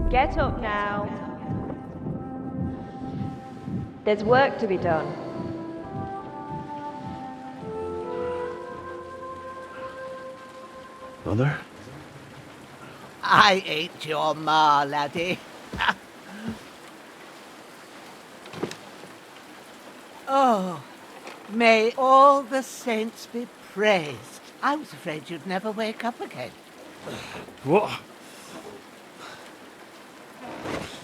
Get up now. There's work to be done. Mother? I ain't your ma, laddie. Oh, may all the saints be praised. I was afraid you'd never wake up again. What?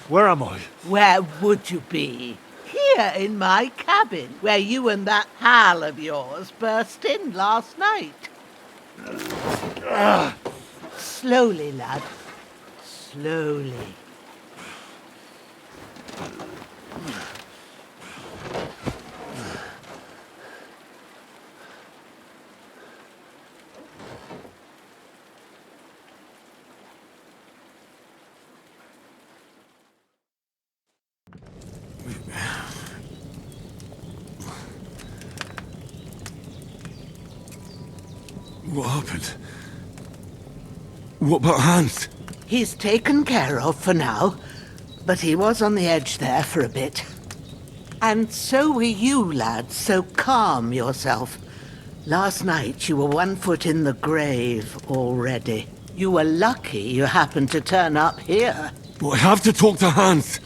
Where am I? Where would you be? Here in my cabin, where you and that pal of yours burst in last night. Slowly, lad. Slowly. What happened? What about Hans? He's taken care of for now, but he was on the edge there for a bit. And so were you, lad, so calm yourself. Last night you were 1 foot in the grave already. You were lucky you happened to turn up here. But I have to talk to Hans.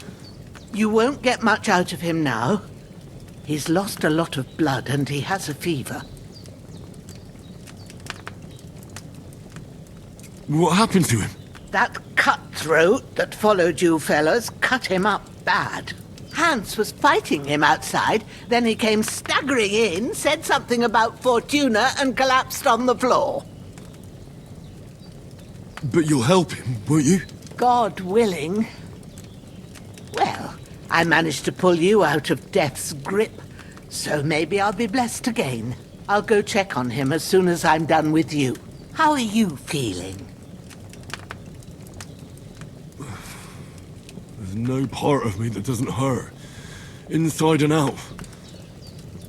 You won't get much out of him now. He's lost a lot of blood and he has a fever. What happened to him? That cutthroat that followed you fellas cut him up bad. Hans was fighting him outside, then he came staggering in, said something about Fortuna and collapsed on the floor. But you'll help him, won't you? God willing. Well, I managed to pull you out of death's grip, so maybe I'll be blessed again. I'll go check on him as soon as I'm done with you. How are you feeling? There's no part of me that doesn't hurt. Inside and out.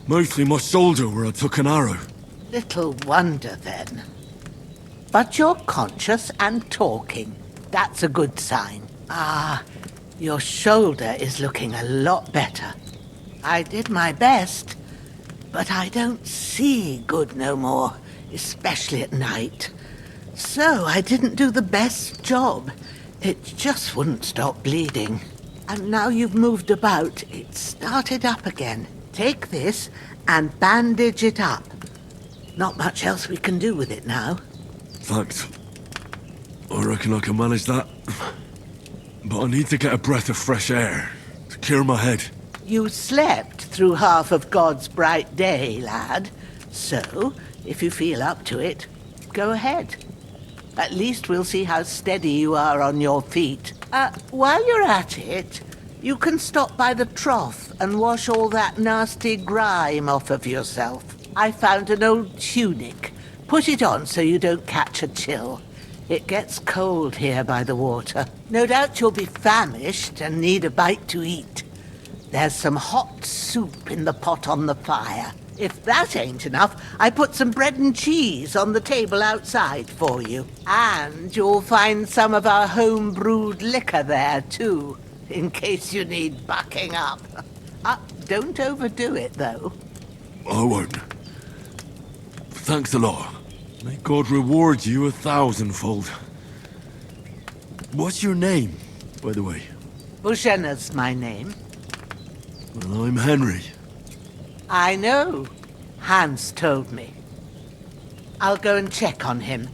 Mostly my shoulder where I took an arrow. Little wonder then. But you're conscious and talking. That's a good sign. Ah, your shoulder is looking a lot better. I did my best, but I don't see good no more, especially at night. So I didn't do the best job. It just wouldn't stop bleeding. And now you've moved about, it started up again. Take this and bandage it up. Not much else we can do with it now. Thanks. I reckon I can manage that. But I need to get a breath of fresh air to clear my head. You slept through half of God's bright day, lad. So, if you feel up to it, go ahead. At least we'll see how steady you are on your feet. While you're at it, you can stop by the trough and wash all that nasty grime off of yourself. I found an old tunic. Put it on so you don't catch a chill. It gets cold here by the water. No doubt you'll be famished and need a bite to eat. There's some hot soup in the pot on the fire. If that ain't enough, I put some bread and cheese on the table outside for you. And you'll find some of our home-brewed liquor there, too, in case you need bucking up. Don't overdo it, though. I won't. Thanks a lot. May God reward you 1,000-fold. What's your name, by the way? Bozhena's my name. Well, I'm Henry. I know. Hans told me. I'll go and check on him.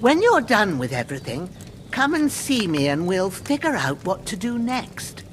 When you're done with everything, come and see me and we'll figure out what to do next.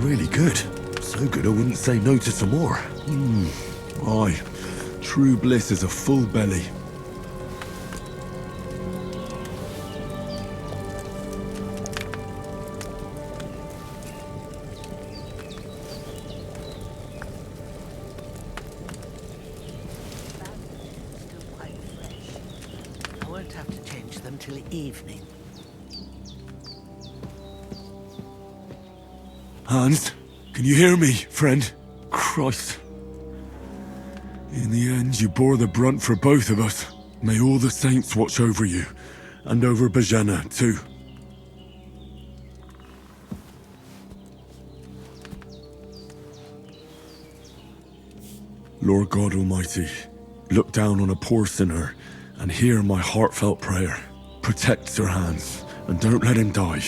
Really good. So good I wouldn't say no to some more. Aye. True bliss is a full belly. Still quite fresh. I won't have to change them till evening. Hans, can you hear me, friend? Christ. In the end, you bore the brunt for both of us. May all the saints watch over you, and over Bozhena, too. Lord God Almighty, look down on a poor sinner and hear my heartfelt prayer. Protect Sir Hans, and don't let him die.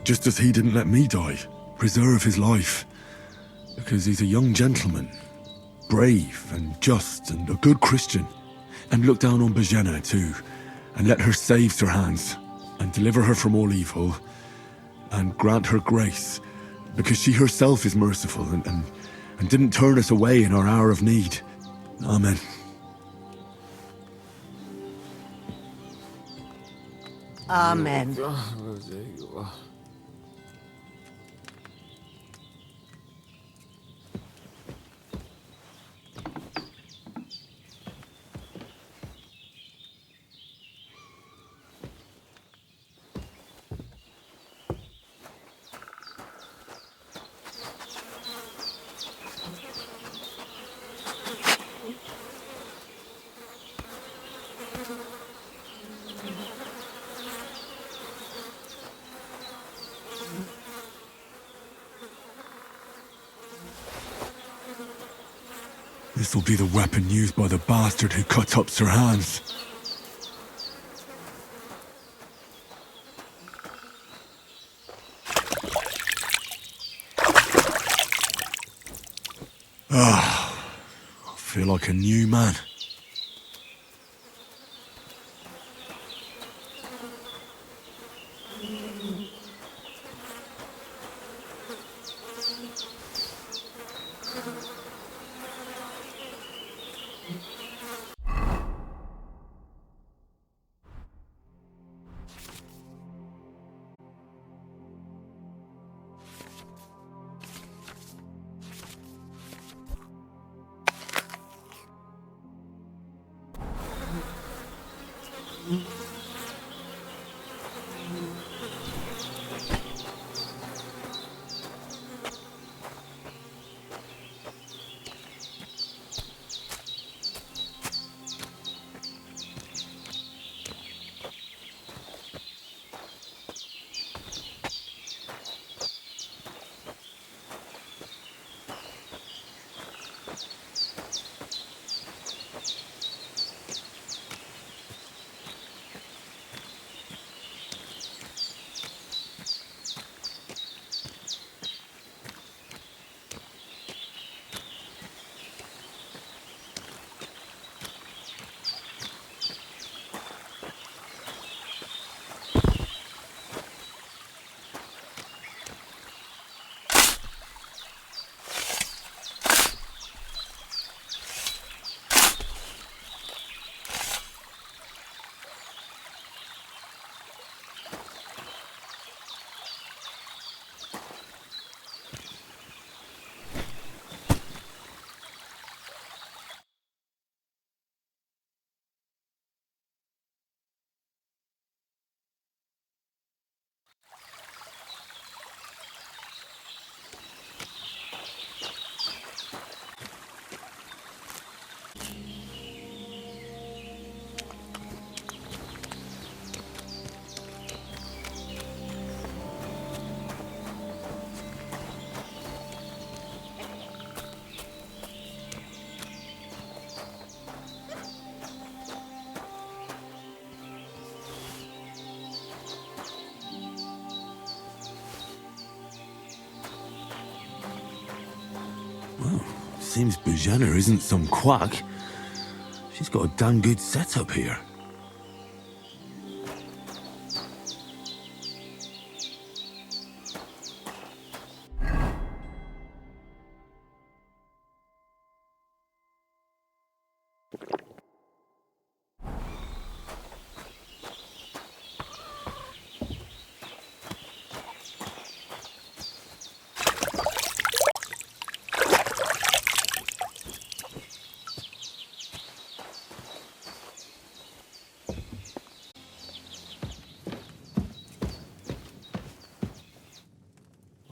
Just as he didn't let me die. Preserve his life. Because he's a young gentleman. Brave and just and a good Christian. And look down on Bozhena too, and let her save Sir Hans, and deliver her from all evil, and grant her grace, because she herself is merciful and didn't turn us away in our hour of need. Amen. Amen. This'll be the weapon used by the bastard who cut up Sir Hans. I feel like a new man. Seems Bozhena isn't some quack. She's got a damn good setup here.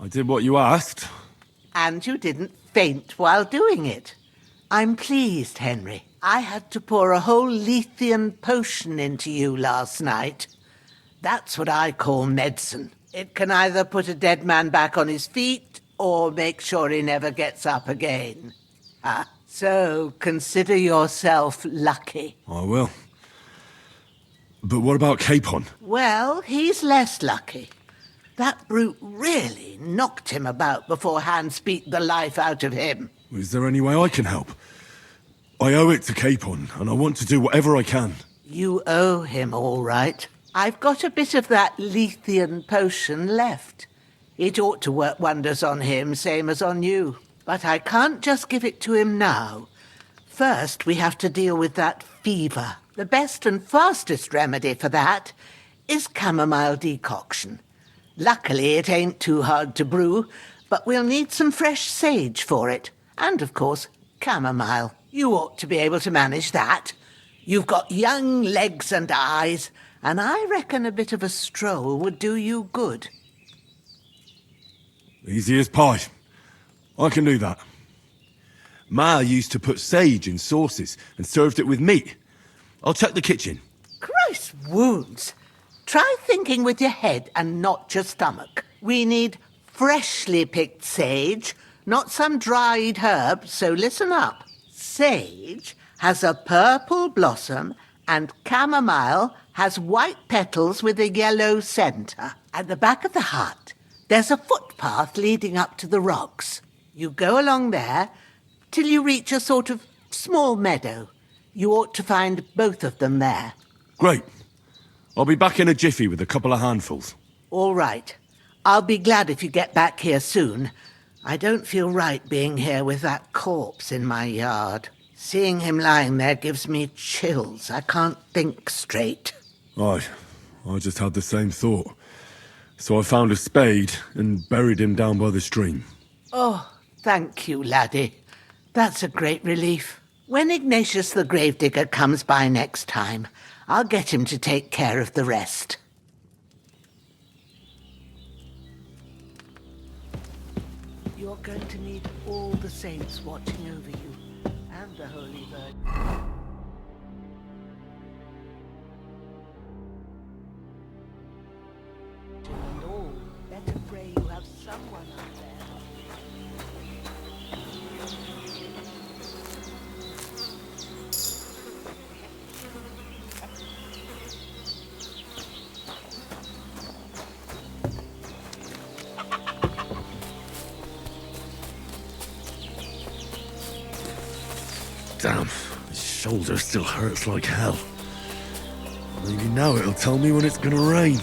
I did what you asked. And you didn't faint while doing it. I'm pleased, Henry. I had to pour a whole Lethean potion into you last night. That's what I call medicine. It can either put a dead man back on his feet or make sure he never gets up again. So consider yourself lucky. I will. But what about Capon? Well, he's less lucky. That brute really knocked him about before Hans beat the life out of him. Is there any way I can help? I owe it to Capon, and I want to do whatever I can. You owe him, all right. I've got a bit of that Lethean potion left. It ought to work wonders on him, same as on you. But I can't just give it to him now. First, we have to deal with that fever. The best and fastest remedy for that is chamomile decoction. Luckily, it ain't too hard to brew, but we'll need some fresh sage for it. And, of course, chamomile. You ought to be able to manage that. You've got young legs and eyes, and I reckon a bit of a stroll would do you good. Easy as pie. I can do that. Ma used to put sage in sauces and served it with meat. I'll check the kitchen. Christ wounds! Try thinking with your head and not your stomach. We need freshly picked sage, not some dried herb, so listen up. Sage has a purple blossom and chamomile has white petals with a yellow centre. At the back of the hut, there's a footpath leading up to the rocks. You go along there till you reach a sort of small meadow. You ought to find both of them there. Great. I'll be back in a jiffy with a couple of handfuls. All right. I'll be glad if you get back here soon. I don't feel right being here with that corpse in my yard. Seeing him lying there gives me chills. I can't think straight. I just had the same thought. So I found a spade and buried him down by the stream. Oh, thank you, laddie. That's a great relief. When Ignatius the Gravedigger comes by next time, I'll get him to take care of the rest. You're going to need all the saints watching over you, and the Holy Virgin. And all, better pray you have someone up there. Damn, his shoulder still hurts like hell. Maybe now it'll tell me when it's gonna rain.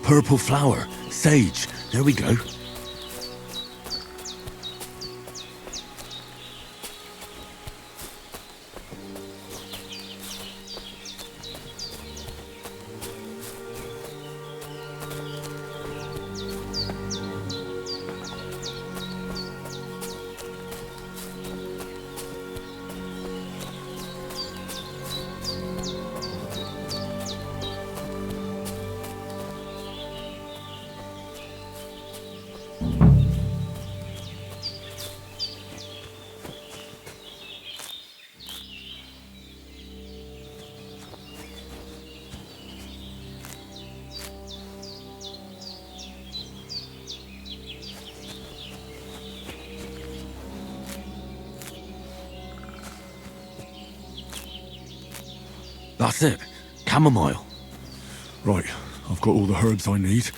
Purple flower, sage, there we go. That's it. Chamomile. Right, I've got all the herbs I need.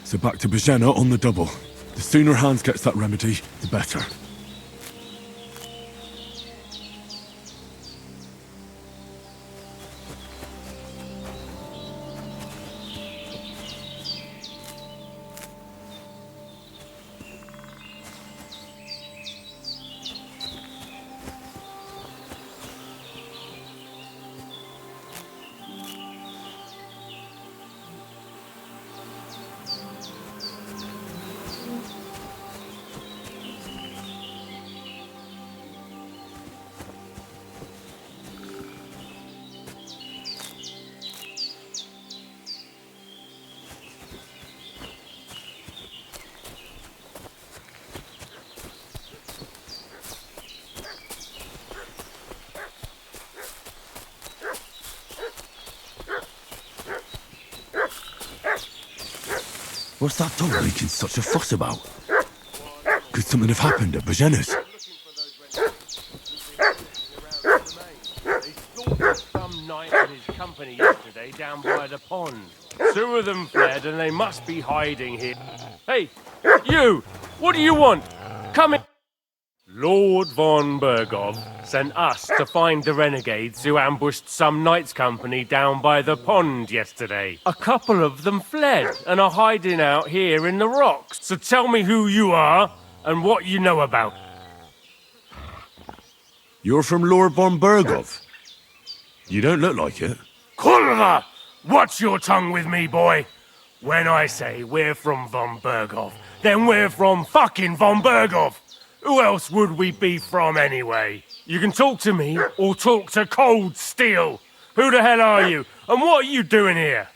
So back to Bozhena on the double. The sooner Hans gets that remedy, the better. What's that dog making such a fuss about? Could something have happened at Bozhena's? Some knight and his company yesterday down by the pond. 2 of them fled and they must be hiding here. Hey, you! What do you want? Come in! Lord von Bergov sent us to find the renegades who ambushed some knight's company down by the pond yesterday. A couple of them fled and are hiding out here in the rocks. So tell me who you are and what you know about. You're from Lord von Bergov? You don't look like it. Kurva! Watch your tongue with me, boy. When I say we're from von Bergov, then we're from fucking von Bergov. Who else would we be from anyway? You can talk to me or talk to cold steel. Who the hell are you? And what are you doing here?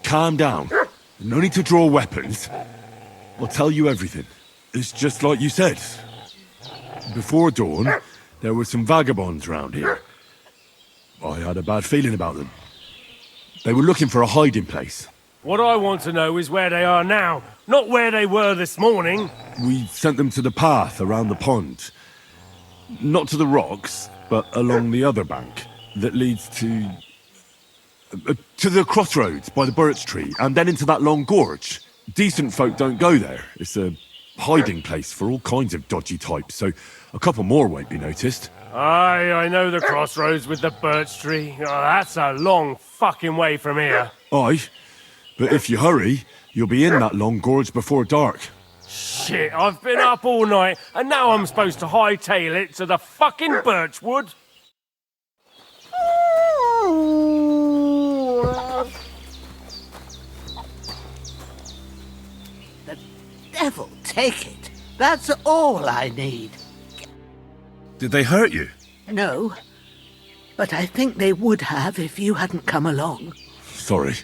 Calm down. No need to draw weapons. I'll tell you everything. It's just like you said. Before dawn, there were some vagabonds round here. I had a bad feeling about them. They were looking for a hiding place. What I want to know is where they are now, not where they were this morning. We sent them to the path around the pond. Not to the rocks, but along the other bank that leads to the crossroads by the birch tree, and then into that long gorge. Decent folk don't go there. It's a hiding place for all kinds of dodgy types, so a couple more won't be noticed. Aye, I know the crossroads with the birch tree. Oh, that's a long fucking way from here. Aye, but if you hurry, you'll be in that long gorge before dark. Shit, I've been up all night, and now I'm supposed to hightail it to the fucking birchwood? The devil take it. That's all I need. Did they hurt you? No, but I think they would have if you hadn't come along. Sorry.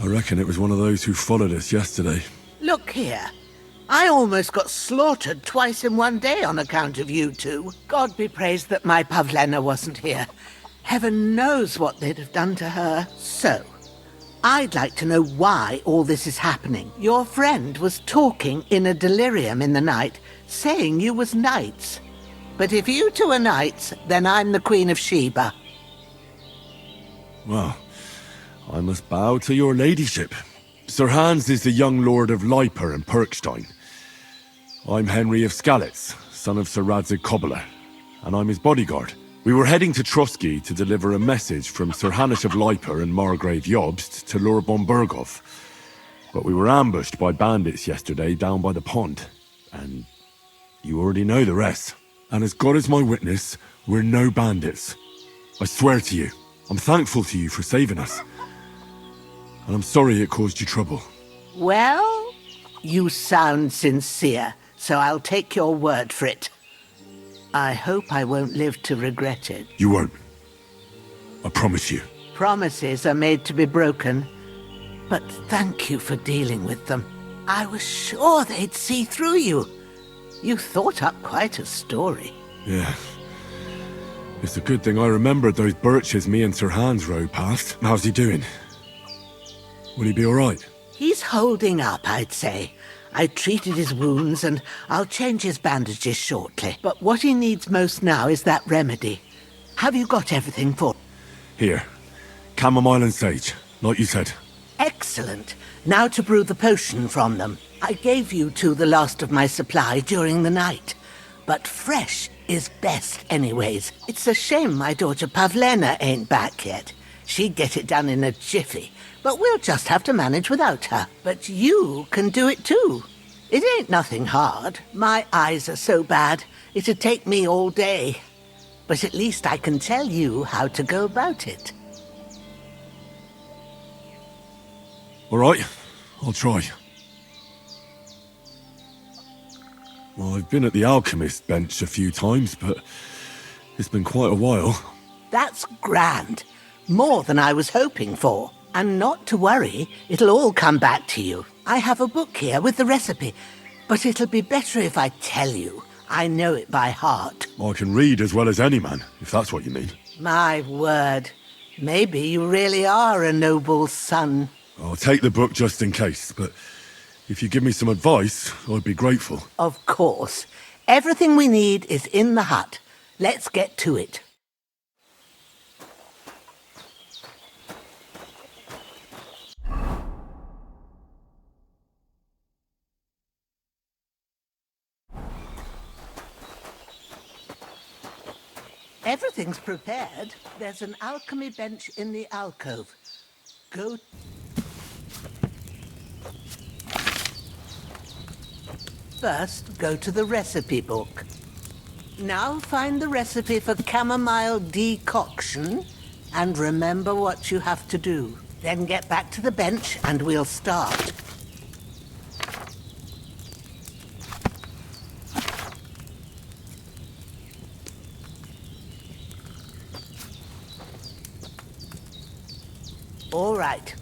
I reckon it was one of those who followed us yesterday. Look here. I almost got slaughtered twice in one day on account of you two. God be praised that my Pavlena wasn't here. Heaven knows what they'd have done to her. So, I'd like to know why all this is happening. Your friend was talking in a delirium in the night, saying you was knights. But if you two are knights, then I'm the Queen of Sheba. Well, I must bow to your ladyship. Sir Hans is the young lord of Liper and Perkstein. I'm Henry of Skalitz, son of Sir Radzig Cobbler, and I'm his bodyguard. We were heading to Trovsky to deliver a message from Sir Hanish of Liper and Margrave Jobst to Lord von Bergov. But we were ambushed by bandits yesterday down by the pond, and you already know the rest. And as God is my witness, we're no bandits. I swear to you, I'm thankful to you for saving us. And I'm sorry it caused you trouble. Well, you sound sincere, so I'll take your word for it. I hope I won't live to regret it. You won't. I promise you. Promises are made to be broken, but thank you for dealing with them. I was sure they'd see through you. You thought up quite a story. Yeah. It's a good thing I remembered those birches me and Sir Hans rode past. How's he doing? Will he be all right? He's holding up, I'd say. I treated his wounds and I'll change his bandages shortly. But what he needs most now is that remedy. Have you got everything for... Here. Chamomile and sage, like you said. Excellent. Now to brew the potion from them. I gave you two the last of my supply during the night. But fresh is best anyways. It's a shame my daughter Pavlena ain't back yet. She'd get it done in a jiffy. But we'll just have to manage without her. But you can do it too. It ain't nothing hard. My eyes are so bad, it'd take me all day. But at least I can tell you how to go about it. All right, I'll try. Well, I've been at the alchemist bench a few times, but it's been quite a while. That's grand. More than I was hoping for. And not to worry, it'll all come back to you. I have a book here with the recipe, but it'll be better if I tell you. I know it by heart. I can read as well as any man, if that's what you mean. My word. Maybe you really are a noble son. I'll take the book just in case, but if you give me some advice, I'd be grateful. Of course. Everything we need is in the hut. Let's get to it. Everything's prepared. There's an alchemy bench in the alcove. Go... First, go to the recipe book. Now find the recipe for chamomile decoction and remember what you have to do. Then get back to the bench and we'll start. All right.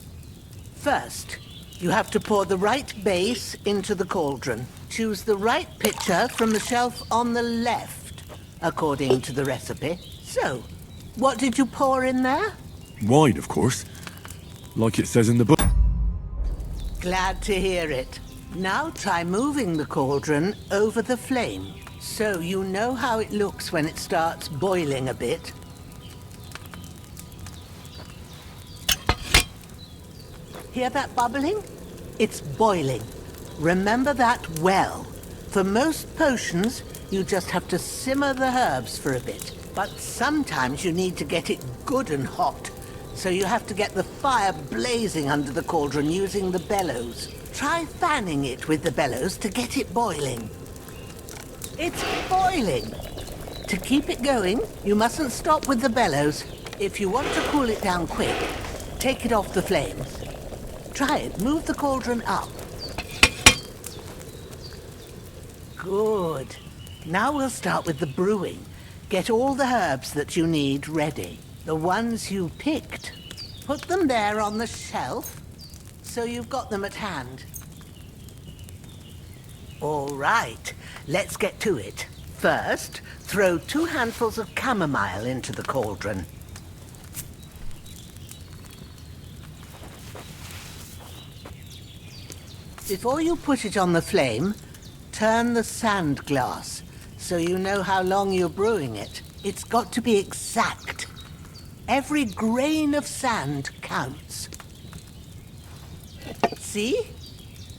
First, you have to pour the right base into the cauldron. Choose the right pitcher from the shelf on the left, according to the recipe. So, what did you pour in there? Wine, of course. Like it says in the book. Glad to hear it. Now try moving the cauldron over the flame, so you know how it looks when it starts boiling a bit. Hear that bubbling? It's boiling. Remember that well. For most potions, you just have to simmer the herbs for a bit. But sometimes you need to get it good and hot. So you have to get the fire blazing under the cauldron using the bellows. Try fanning it with the bellows to get it boiling. It's boiling! To keep it going, you mustn't stop with the bellows. If you want to cool it down quick, take it off the flames. Try it. Move the cauldron up. Good. Now we'll start with the brewing. Get all the herbs that you need ready. The ones you picked. Put them there on the shelf, so you've got them at hand. All right. Let's get to it. First, throw 2 handfuls of chamomile into the cauldron. Before you put it on the flame, turn the sand glass so you know how long you're brewing it. It's got to be exact. Every grain of sand counts. See?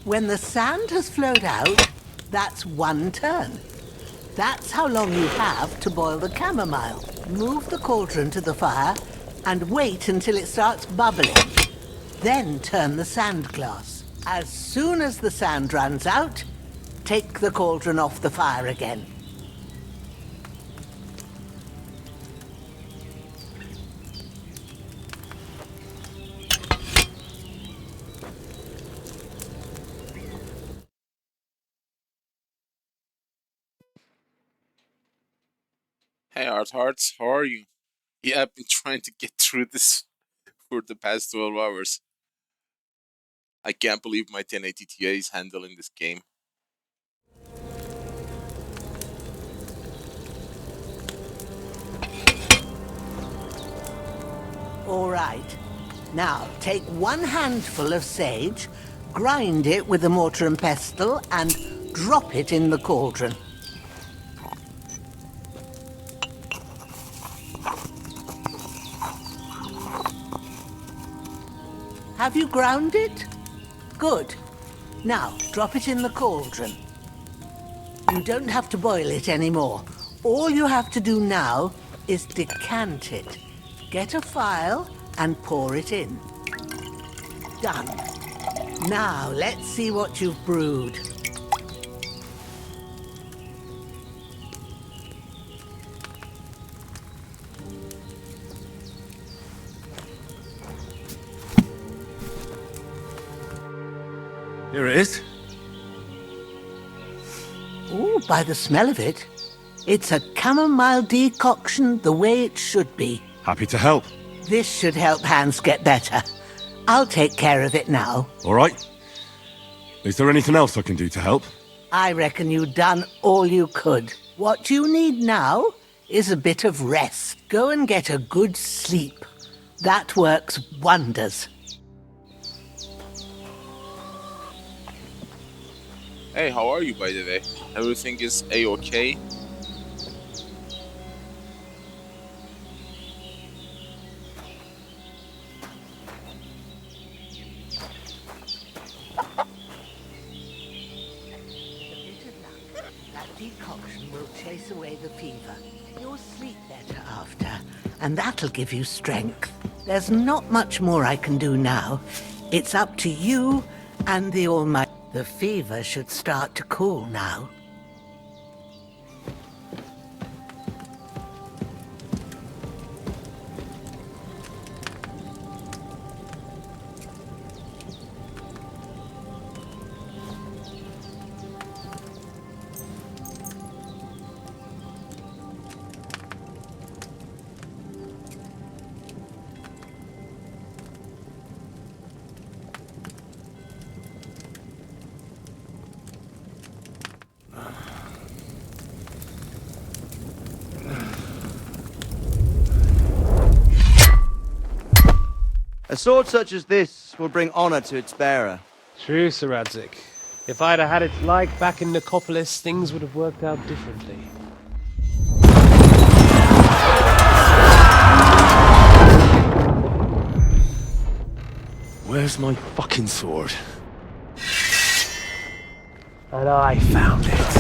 When the sand has flowed out, that's 1 turn. That's how long you have to boil the chamomile. Move the cauldron to the fire and wait until it starts bubbling. Then turn the sand glass. As soon as the sand runs out, take the cauldron off the fire again. Hey Art Hearts, how are you? Yeah, I've been trying to get through this for the past 12 hours. I can't believe my 1080 Ti is handling this game. All right. Now, take 1 handful of sage, grind it with a mortar and pestle, and drop it in the cauldron. Have you ground it? Good. Now, drop it in the cauldron. You don't have to boil it anymore. All you have to do now is decant it. Get a phial and pour it in. Done. Now, let's see what you've brewed. Here it is. Ooh, by the smell of it, it's a chamomile decoction the way it should be. Happy to help. This should help Hans get better. I'll take care of it now. All right. Is there anything else I can do to help? I reckon you've done all you could. What you need now is a bit of rest. Go and get a good sleep. That works wonders. Hey, how are you, by the way? Everything is A-okay? That decoction will chase away the fever. You'll sleep better after, and that'll give you strength. There's not much more I can do now. It's up to you and the Almighty. The fever should start to cool now. A sword such as this will bring honor to its bearer. True, Sir Radzik. If I'd have had it like back in Nicopolis, things would have worked out differently. Where's my fucking sword? And I found it.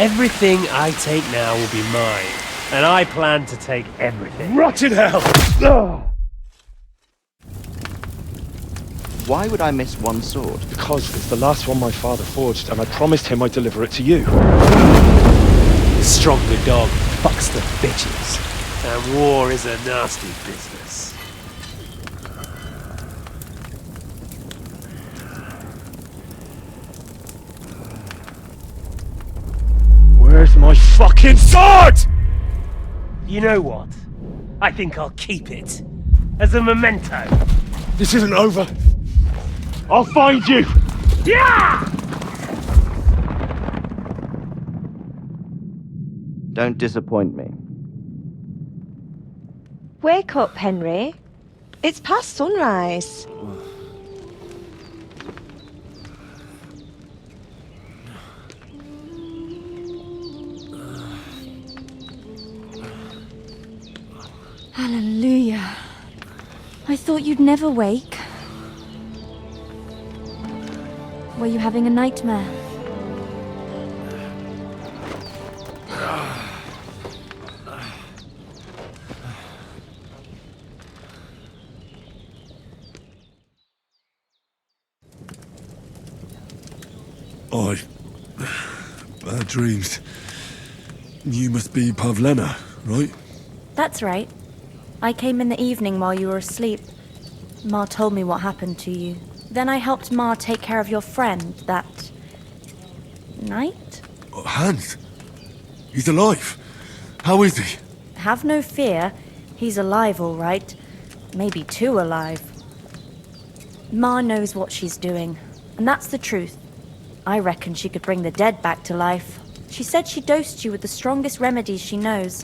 Everything I take now will be mine, and I plan to take everything. Rot in hell! Why would I miss one sword? Because it's the last one my father forged, and I promised him I'd deliver it to you. The stronger dog fucks the bitches, and war is a nasty business. Where's my fucking sword? You know what? I think I'll keep it. As a memento. This isn't over. I'll find you! Yeah! Don't disappoint me. Wake up, Henry. It's past sunrise. Hallelujah. I thought you'd never wake. Were you having a nightmare? Bad dreams. You must be Pavlena, right? That's right. I came in the evening while you were asleep. Ma told me what happened to you. Then I helped Ma take care of your friend that night? Hans? He's alive. How is he? Have no fear. He's alive, all right. Maybe too alive. Ma knows what she's doing, and that's the truth. I reckon she could bring the dead back to life. She said she dosed you with the strongest remedies she knows,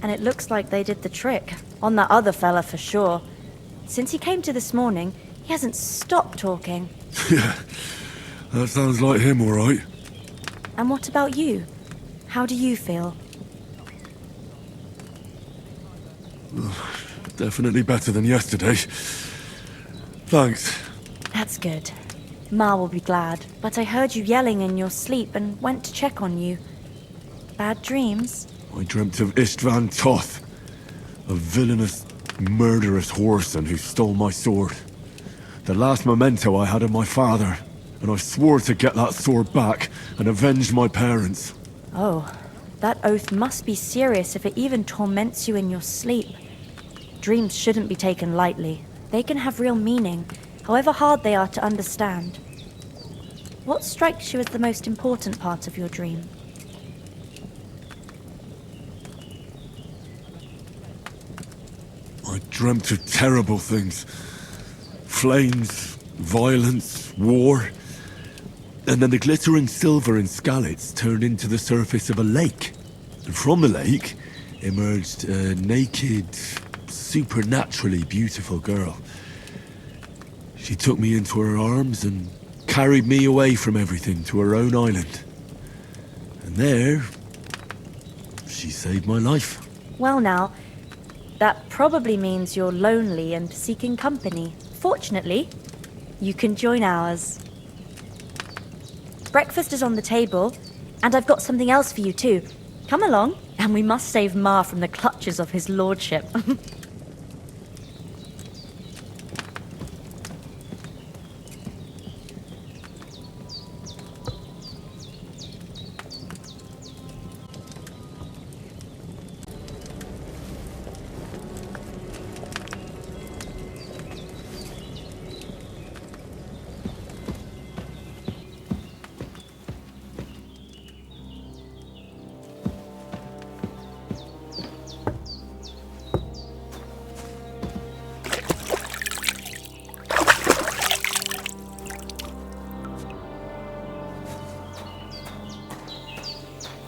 and it looks like they did the trick. On that other fella for sure. Since he came to this morning, he hasn't stopped talking. Yeah, that sounds like him, all right. And what about you? How do you feel? Definitely better than yesterday. Thanks. That's good. Ma will be glad, but I heard you yelling in your sleep and went to check on you. Bad dreams? I dreamt of Istvan Toth, a villainous, murderous whoreson who stole my sword. The last memento I had of my father, and I swore to get that sword back and avenge my parents. Oh, that oath must be serious if it even torments you in your sleep. Dreams shouldn't be taken lightly. They can have real meaning, however hard they are to understand. What strikes you as the most important part of your dream? I dreamt of terrible things. Flames, violence, war. And then the glittering silver in Skalitz turned into the surface of a lake. And from the lake emerged a naked, supernaturally beautiful girl. She took me into her arms and carried me away from everything to her own island. And there, she saved my life. Well now, that probably means you're lonely and seeking company. Fortunately, you can join ours. Breakfast is on the table, and I've got something else for you too. Come along, and we must save Ma from the clutches of his lordship.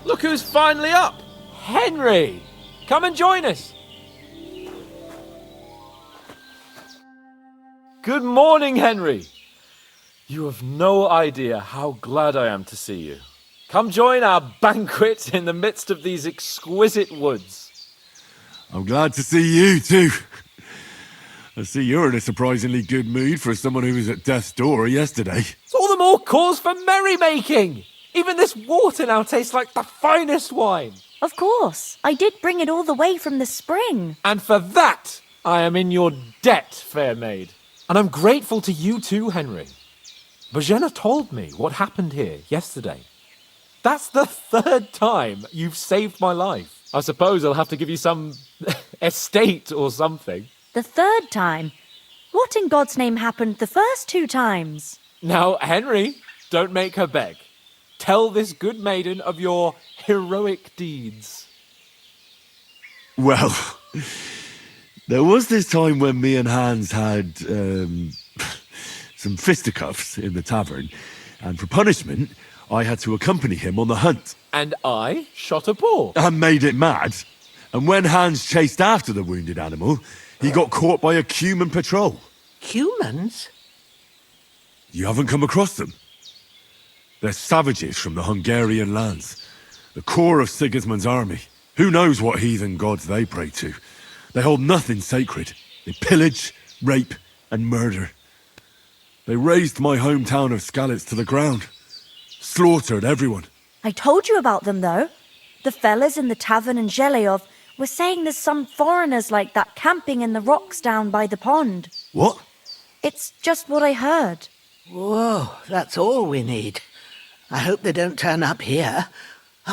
Look who's finally up! Henry! Come and join us! Good morning, Henry! You have no idea how glad I am to see you. Come join our banquet in the midst of these exquisite woods. I'm glad to see you too. I see you're in a surprisingly good mood for someone who was at death's door yesterday. It's all the more cause for merrymaking! Even this water now tastes like the finest wine. Of course, I did bring it all the way from the spring. And for that, I am in your debt, fair maid. And I'm grateful to you too, Henry. Bozhena told me what happened here yesterday. That's the 3rd time you've saved my life. I suppose I'll have to give you some estate or something. The 3rd time? What in God's name happened the first 2 times? Now, Henry, don't make her beg. Tell this good maiden of your heroic deeds. Well, there was this time when me and Hans had some fisticuffs in the tavern, and for punishment, I had to accompany him on the hunt. And I shot a boar. And made it mad. And when Hans chased after the wounded animal, he got caught by a Cuman patrol. Cumans? You haven't come across them? They're savages from the Hungarian lands. The core of Sigismund's army. Who knows what heathen gods they pray to? They hold nothing sacred. They pillage, rape, and murder. They razed my hometown of Skalitz to the ground. Slaughtered everyone. I told you about them, though. The fellas in the tavern in Zheleyov were saying there's some foreigners like that camping in the rocks down by the pond. What? It's just what I heard. Whoa, that's all we need. I hope they don't turn up here.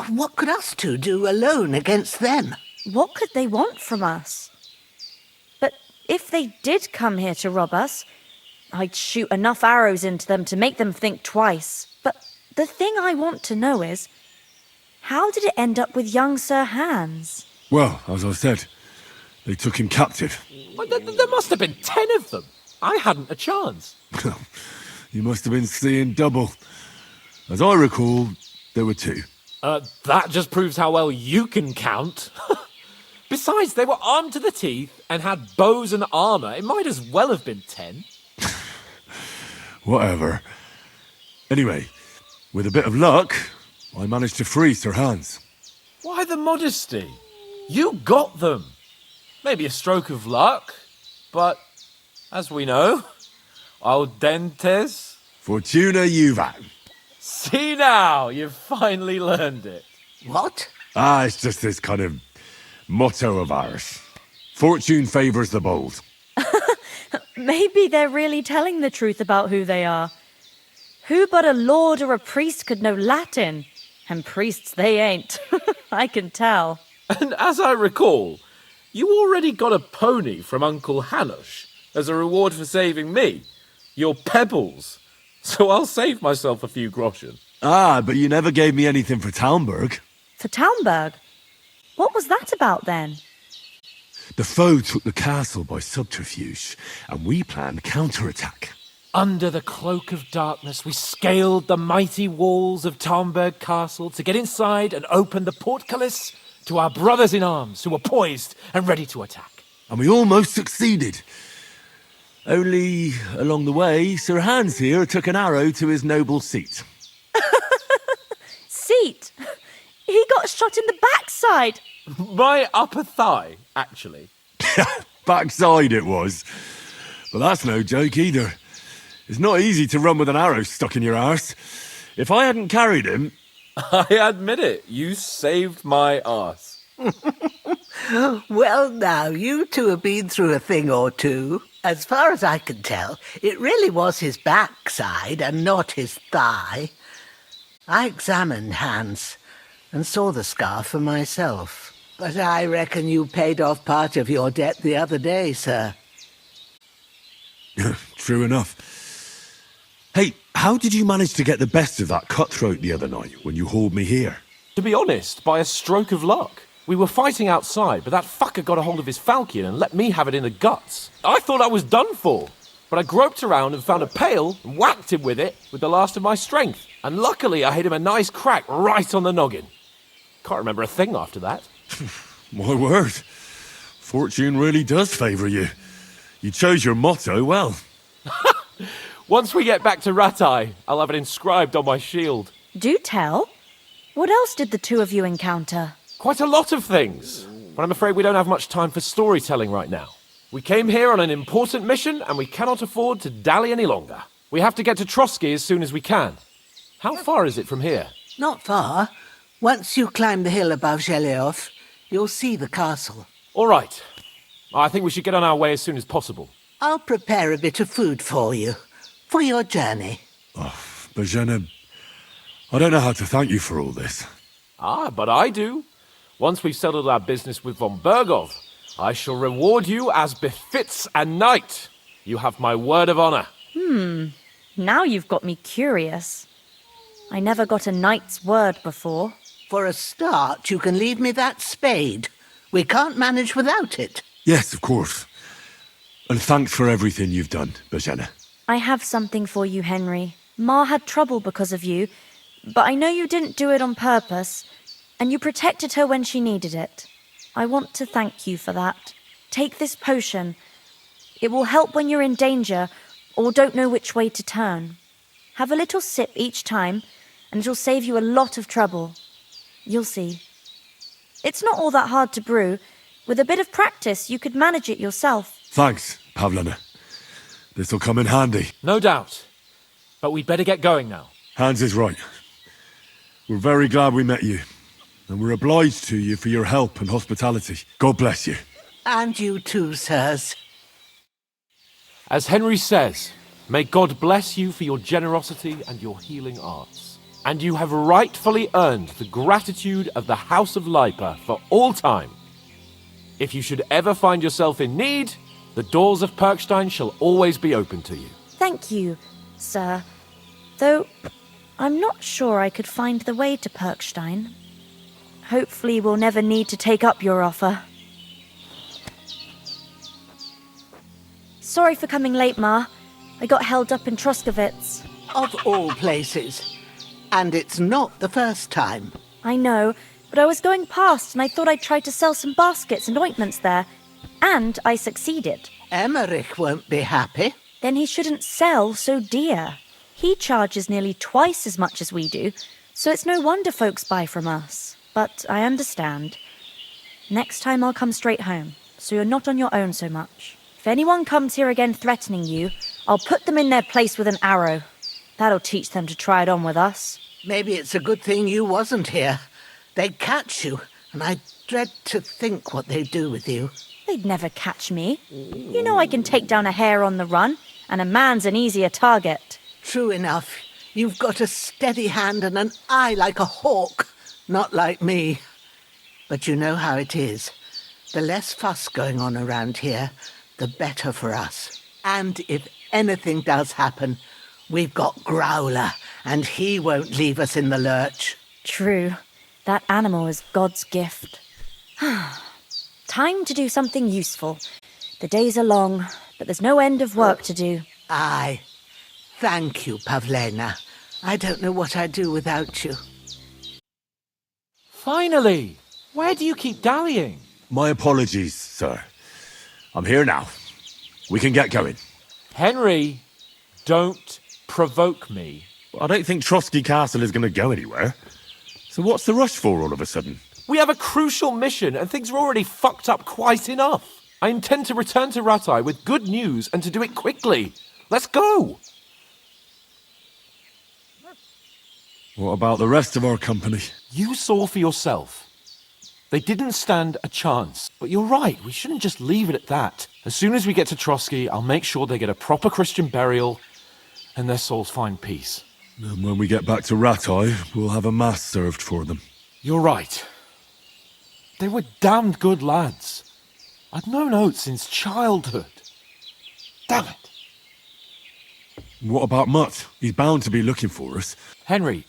What could us two do alone against them? What could they want from us? But if they did come here to rob us, I'd shoot enough arrows into them to make them think twice. But the thing I want to know is, how did it end up with young Sir Hans? Well, as I said, they took him captive. Well, there must have been 10 of them. I hadn't a chance. You must have been seeing double. As I recall, there were 2. That just proves how well you can count. Besides, they were armed to the teeth and had bows and armour. It might as well have been 10. Whatever. Anyway, with a bit of luck, I managed to free Sir Hans. Why the modesty? You got them. Maybe a stroke of luck, but as we know, audentes. Fortuna juvat. See now, you've finally learned it. What? It's just this kind of motto of ours. Fortune favours the bold. Maybe they're really telling the truth about who they are. Who but a lord or a priest could know Latin? And priests they ain't. I can tell. And as I recall, you already got a pony from Uncle Hanush as a reward for saving me. Your pebbles. So I'll save myself a few groschen. But you never gave me anything for Talmberg. For Talmberg? What was that about then? The foe took the castle by subterfuge, and we planned counterattack. Under the cloak of darkness, we scaled the mighty walls of Talmberg Castle to get inside and open the portcullis to our brothers in arms who were poised and ready to attack. And we almost succeeded. Only, along the way, Sir Hans here took an arrow to his noble seat. Seat? He got shot in the backside. My upper thigh, actually. Backside it was. But that's no joke either. It's not easy to run with an arrow stuck in your arse. If I hadn't carried him... I admit it, you saved my arse. Well, now, you two have been through a thing or two. As far as I can tell, it really was his backside and not his thigh. I examined Hans and saw the scar for myself. But I reckon you paid off part of your debt the other day, sir. True enough. Hey, how did you manage to get the best of that cutthroat the other night when you hauled me here? To be honest, by a stroke of luck. We were fighting outside, but that fucker got a hold of his falchion and let me have it in the guts. I thought I was done for. But I groped around and found a pail and whacked him with it with the last of my strength. And luckily I hit him a nice crack right on the noggin. Can't remember a thing after that. My word. Fortune really does favour you. You chose your motto well. Once we get back to Ratai, I'll have it inscribed on my shield. Do tell. What else did the two of you encounter? Quite a lot of things. But I'm afraid we don't have much time for storytelling right now. We came here on an important mission and we cannot afford to dally any longer. We have to get to Trovsky as soon as we can. How far is it from here? Not far. Once you climb the hill above Zheleov, you'll see the castle. All right. I think we should get on our way as soon as possible. I'll prepare a bit of food for you, for your journey. Oh, Bozhena, I don't know how to thank you for all this. Ah, but I do. Once we've settled our business with von Bergov, I shall reward you as befits a knight. You have my word of honor. Now you've got me curious. I never got a knight's word before. For a start, you can leave me that spade. We can't manage without it. Yes, of course. And thanks for everything you've done, Bozhena. I have something for you, Henry. Ma had trouble because of you, but I know you didn't do it on purpose, and you protected her when she needed it. I want to thank you for that. Take this potion. It will help when you're in danger or don't know which way to turn. Have a little sip each time, and it'll save you a lot of trouble. You'll see. It's not all that hard to brew. With a bit of practice, you could manage it yourself. Thanks, Pavlena. This'll come in handy. No doubt. But we'd better get going now. Hans is right. We're very glad we met you. And we're obliged to you for your help and hospitality. God bless you. And you too, sirs. As Henry says, may God bless you for your generosity and your healing arts. And you have rightfully earned the gratitude of the House of Lipa for all time. If you should ever find yourself in need, the doors of Perkstein shall always be open to you. Thank you, sir. Though, I'm not sure I could find the way to Perkstein. Hopefully we'll never need to take up your offer. Sorry for coming late, Ma. I got held up in Troskowitz. Of all places. And it's not the first time. I know, but I was going past and I thought I'd try to sell some baskets and ointments there. And I succeeded. Emmerich won't be happy. Then he shouldn't sell so dear. He charges nearly twice as much as we do, so it's no wonder folks buy from us. But I understand. Next time I'll come straight home, so you're not on your own so much. If anyone comes here again threatening you, I'll put them in their place with an arrow. That'll teach them to try it on with us. Maybe it's a good thing you wasn't here. They'd catch you, and I dread to think what they'd do with you. They'd never catch me. You know I can take down a hare on the run, and a man's an easier target. True enough. You've got a steady hand and an eye like a hawk. Not like me. But you know how it is. The less fuss going on around here, the better for us. And if anything does happen, we've got Growler, and he won't leave us in the lurch. True. That animal is God's gift. Time to do something useful. The days are long, but there's no end of work to do. Aye. Thank you, Pavlena. I don't know what I'd do without you. Finally! Where do you keep dallying? My apologies, sir. I'm here now. We can get going. Henry, don't provoke me. I don't think Trovsky Castle is going to go anywhere. So what's the rush for all of a sudden? We have a crucial mission and things are already fucked up quite enough. I intend to return to Ratai with good news and to do it quickly. Let's go! What about the rest of our company? You saw for yourself. They didn't stand a chance. But you're right, we shouldn't just leave it at that. As soon as we get to Trovsky, I'll make sure they get a proper Christian burial and their souls find peace. And when we get back to Ratai, we'll have a mass served for them. You're right. They were damned good lads. I'd known Oates since childhood. Damn it. What about Mutt? He's bound to be looking for us. Henry,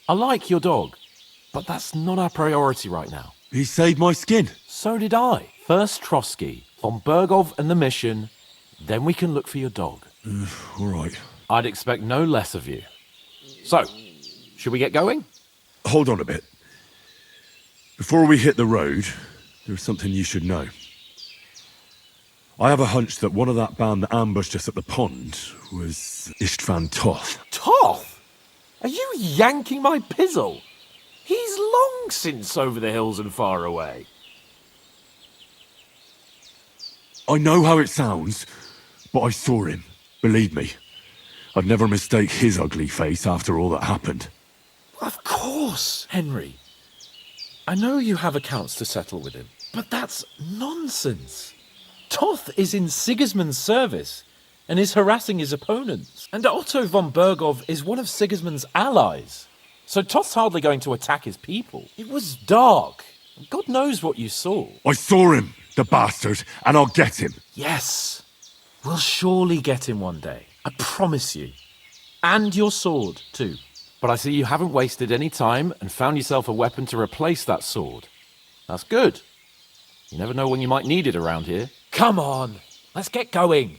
I like your dog, but that's not our priority right now. He saved my skin. So did I. First Trovsky, von Bergov and the mission, then we can look for your dog. All right. I'd expect no less of you. So, should we get going? Hold on a bit. Before we hit the road, there's something you should know. I have a hunch that one of that band that ambushed us at the pond was Istvan Toth. Toth? Are you yanking my pizzle? He's long since over the hills and far away. I know how it sounds, but I saw him. Believe me. I'd never mistake his ugly face after all that happened. Of course, Henry. I know you have accounts to settle with him, but that's nonsense. Toth is in Sigismund's service and is harassing his opponents. And Otto von Bergov is one of Sigismund's allies. So Toth's hardly going to attack his people. It was dark. God knows what you saw. I saw him, the bastard, and I'll get him. Yes. We'll surely get him one day. I promise you. And your sword, too. But I see you haven't wasted any time and found yourself a weapon to replace that sword. That's good. You never know when you might need it around here. Come on, let's get going.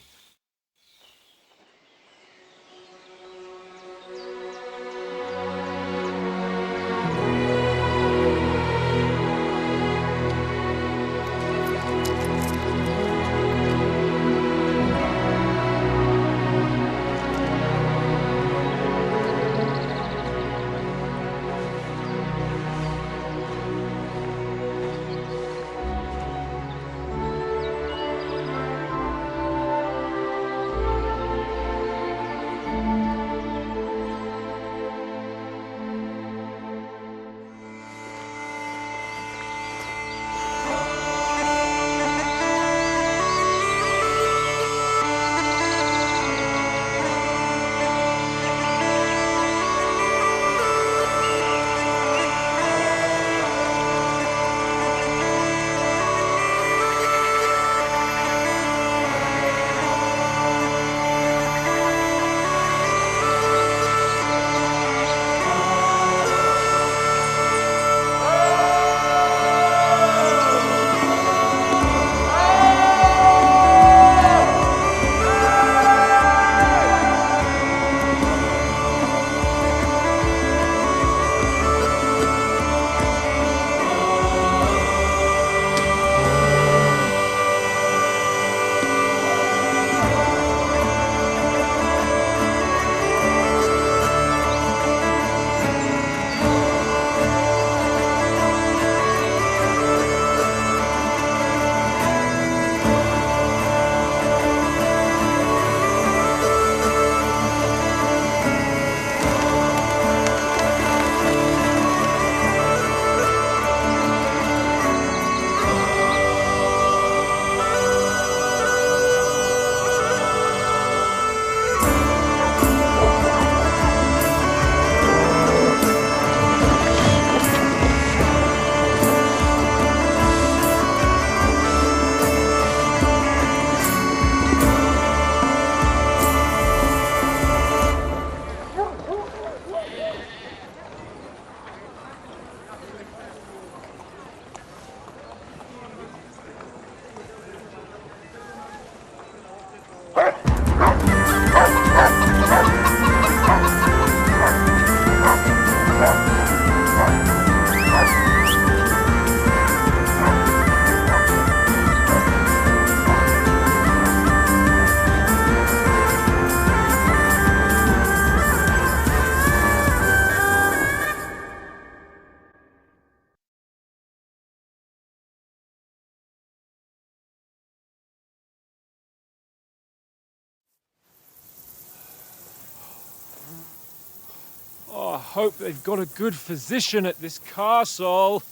hope they've got a good physician at this castle.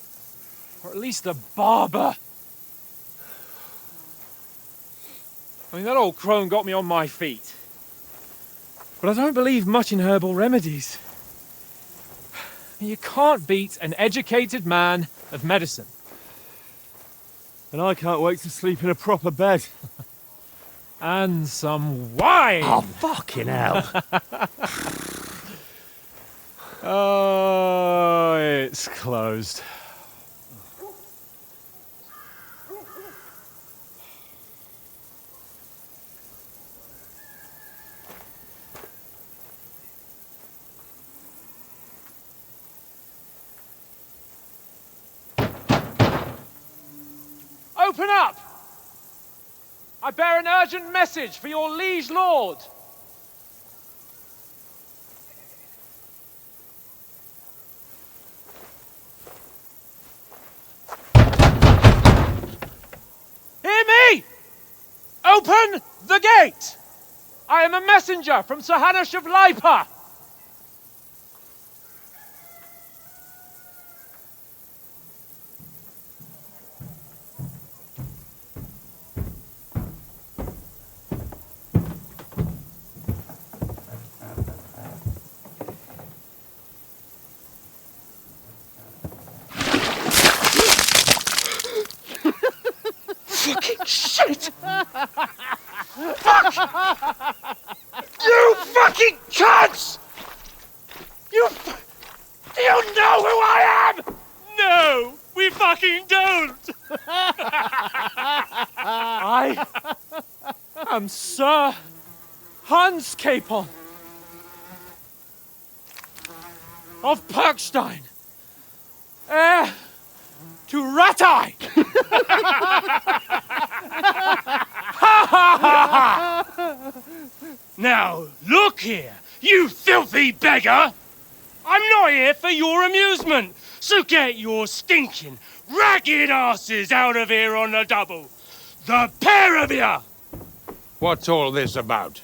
Or at least a barber. I mean, that old crone got me on my feet. But I don't believe much in herbal remedies. You can't beat an educated man of medicine. And I can't wait to sleep in a proper bed. And some wine! Oh, fucking hell. Oh, it's closed. Open up! I bear an urgent message for your liege lord. Hear me! Open the gate! I am a messenger from Sir Hanush of Lipa. Fucking shit! Fuck! You fucking cunts! Do you know who I am? No, we fucking don't! I am Sir Hans Capon of Perkstein, heir to Ratai! Now, look here, you filthy beggar! I'm not here for your amusement, so get your stinking, ragged asses out of here on the double! The pair of you! What's all this about?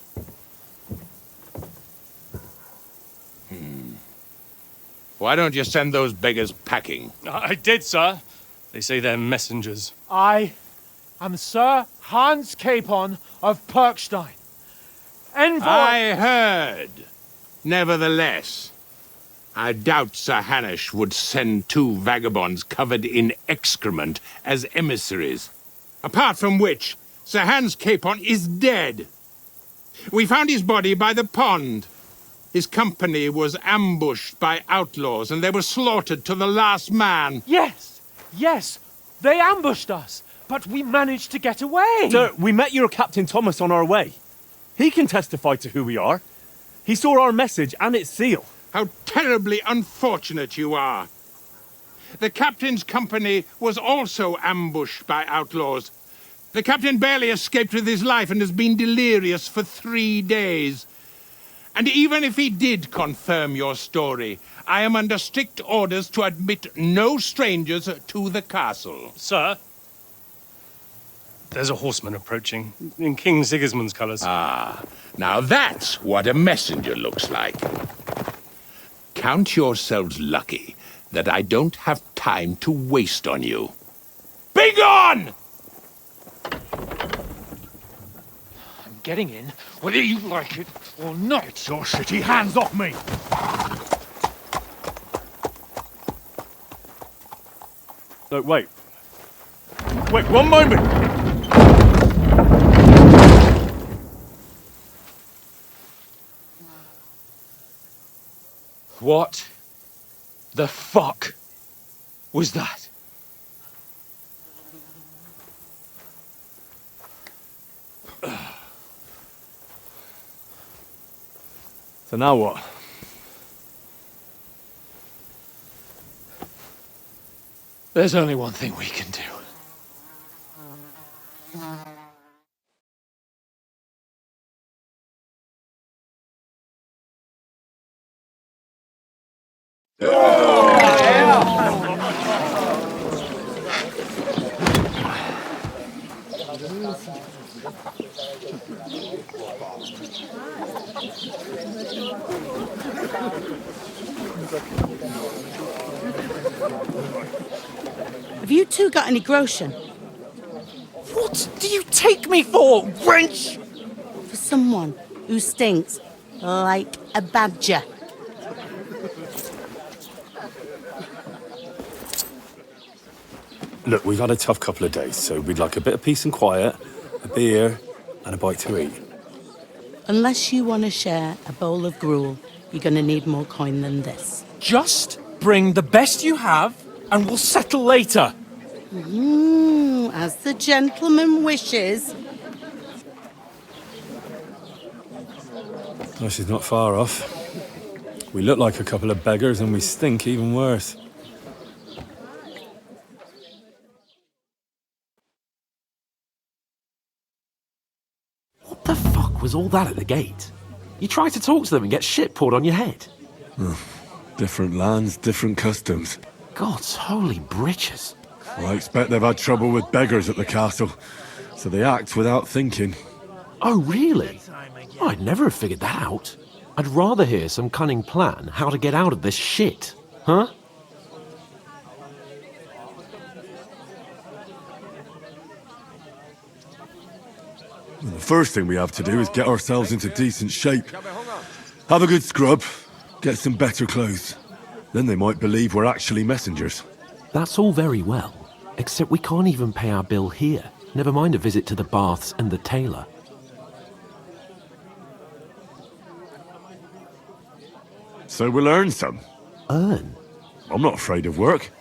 Why don't you send those beggars packing? I did, sir. They say they're messengers. I am Sir Hans Capon of Perkstein. Envoy... I heard. Nevertheless, I doubt Sir Hanush would send two vagabonds covered in excrement as emissaries. Apart from which, Sir Hans Capon is dead. We found his body by the pond. His company was ambushed by outlaws, and they were slaughtered to the last man. Yes, yes, they ambushed us, but we managed to get away. Sir, we met your Captain Thomas on our way. He can testify to who we are. He saw our message and its seal. How terribly unfortunate you are. The captain's company was also ambushed by outlaws. The captain barely escaped with his life and has been delirious for 3 days. And even if he did confirm your story, I am under strict orders to admit no strangers to the castle. Sir, there's a horseman approaching, in King Sigismund's colours. Ah, now that's what a messenger looks like. Count yourselves lucky that I don't have time to waste on you. Be gone! I'm getting in, whether you like it or not. Your shitty hands off me! No, wait. Wait, one moment! What the fuck was that? So now what? There's only one thing we can do. Have you two got any groschen? What do you take me for, wench? For someone who stinks like a badger. Look, we've had a tough couple of days, so we'd like a bit of peace and quiet, a beer, and a bite to eat. Unless you want to share a bowl of gruel, you're going to need more coin than this. Just bring the best you have, and we'll settle later. As the gentleman wishes. Oh, she's not far off. We look like a couple of beggars, and we stink even worse. What the fuck was all that at the gate? You try to talk to them and get shit poured on your head. Different lands, different customs. God's holy britches. Well, I expect they've had trouble with beggars at the castle, so they act without thinking. Oh, really? I'd never have figured that out. I'd rather hear some cunning plan how to get out of this shit. Huh? Well, the first thing we have to do is get ourselves into decent shape. Have a good scrub, get some better clothes. Then they might believe we're actually messengers. That's all very well, except we can't even pay our bill here. Never mind a visit to the baths and the tailor. So we'll earn some. Earn? I'm not afraid of work.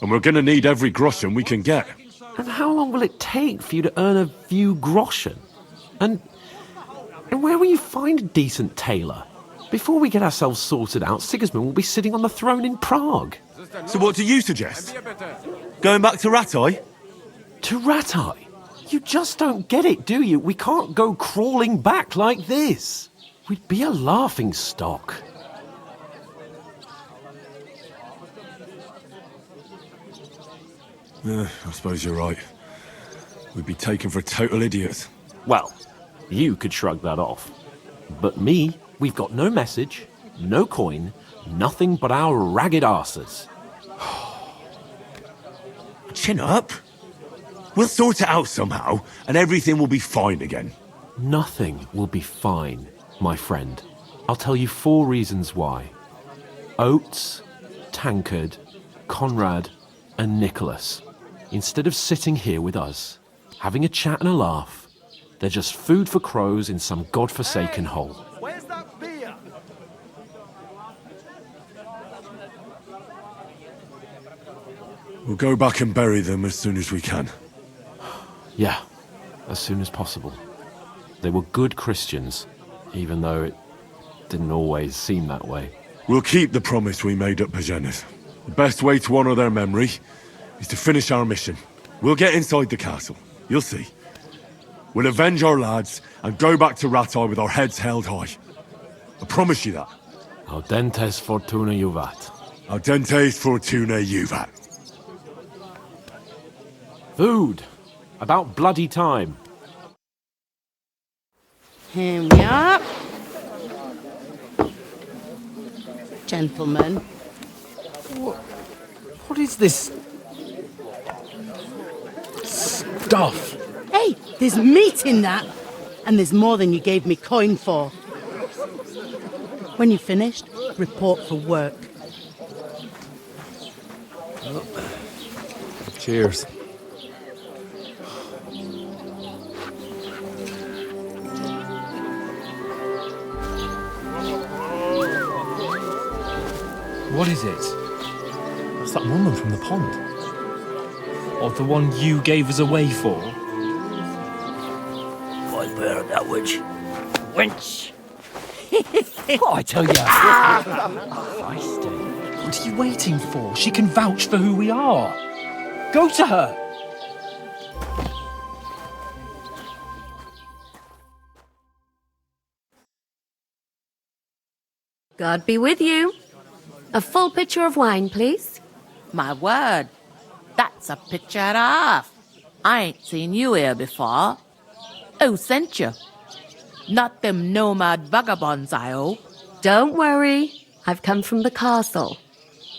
And we're gonna need every groschen we can get. And how long will it take for you to earn a few groschen? And where will you find a decent tailor? Before we get ourselves sorted out, Sigismund will be sitting on the throne in Prague. So what do you suggest? Going back to Ratai? To Ratai? You just don't get it, do you? We can't go crawling back like this. We'd be a laughing stock. I suppose you're right. We'd be taken for total idiots. Well, you could shrug that off. But me, we've got no message, no coin, nothing but our ragged arses. Chin up. We'll sort it out somehow, and everything will be fine again. Nothing will be fine, my friend. I'll tell you 4 reasons why. Oates, Tankard, Conrad, and Nicholas. Instead of sitting here with us, having a chat and a laugh, they're just food for crows in some godforsaken hole. Where's that beer? We'll go back and bury them as soon as we can. Yeah, as soon as possible. They were good Christians, even though it didn't always seem that way. We'll keep the promise we made at Bozhena's. The best way to honor their memory is to finish our mission. We'll get inside the castle. You'll see. We'll avenge our lads and go back to Ratai with our heads held high. I promise you that. Audentes fortuna juvat. Audentes fortuna juvat. Food. About bloody time. Here we are. Gentlemen. What is this stuff? Hey, there's meat in that. And there's more than you gave me coin for. When you're finished, report for work. Cheers. What is it? That's that woman from the pond. Or the one you gave us away for? I bear that witch. Wench! What I tell you? Feisty. What are you waiting for? She can vouch for who we are. Go to her! God be with you. A full pitcher of wine, please. My word, that's a pitcher and a half. I ain't seen you here before. Who sent you? Not them nomad vagabonds, I hope. Don't worry. I've come from the castle.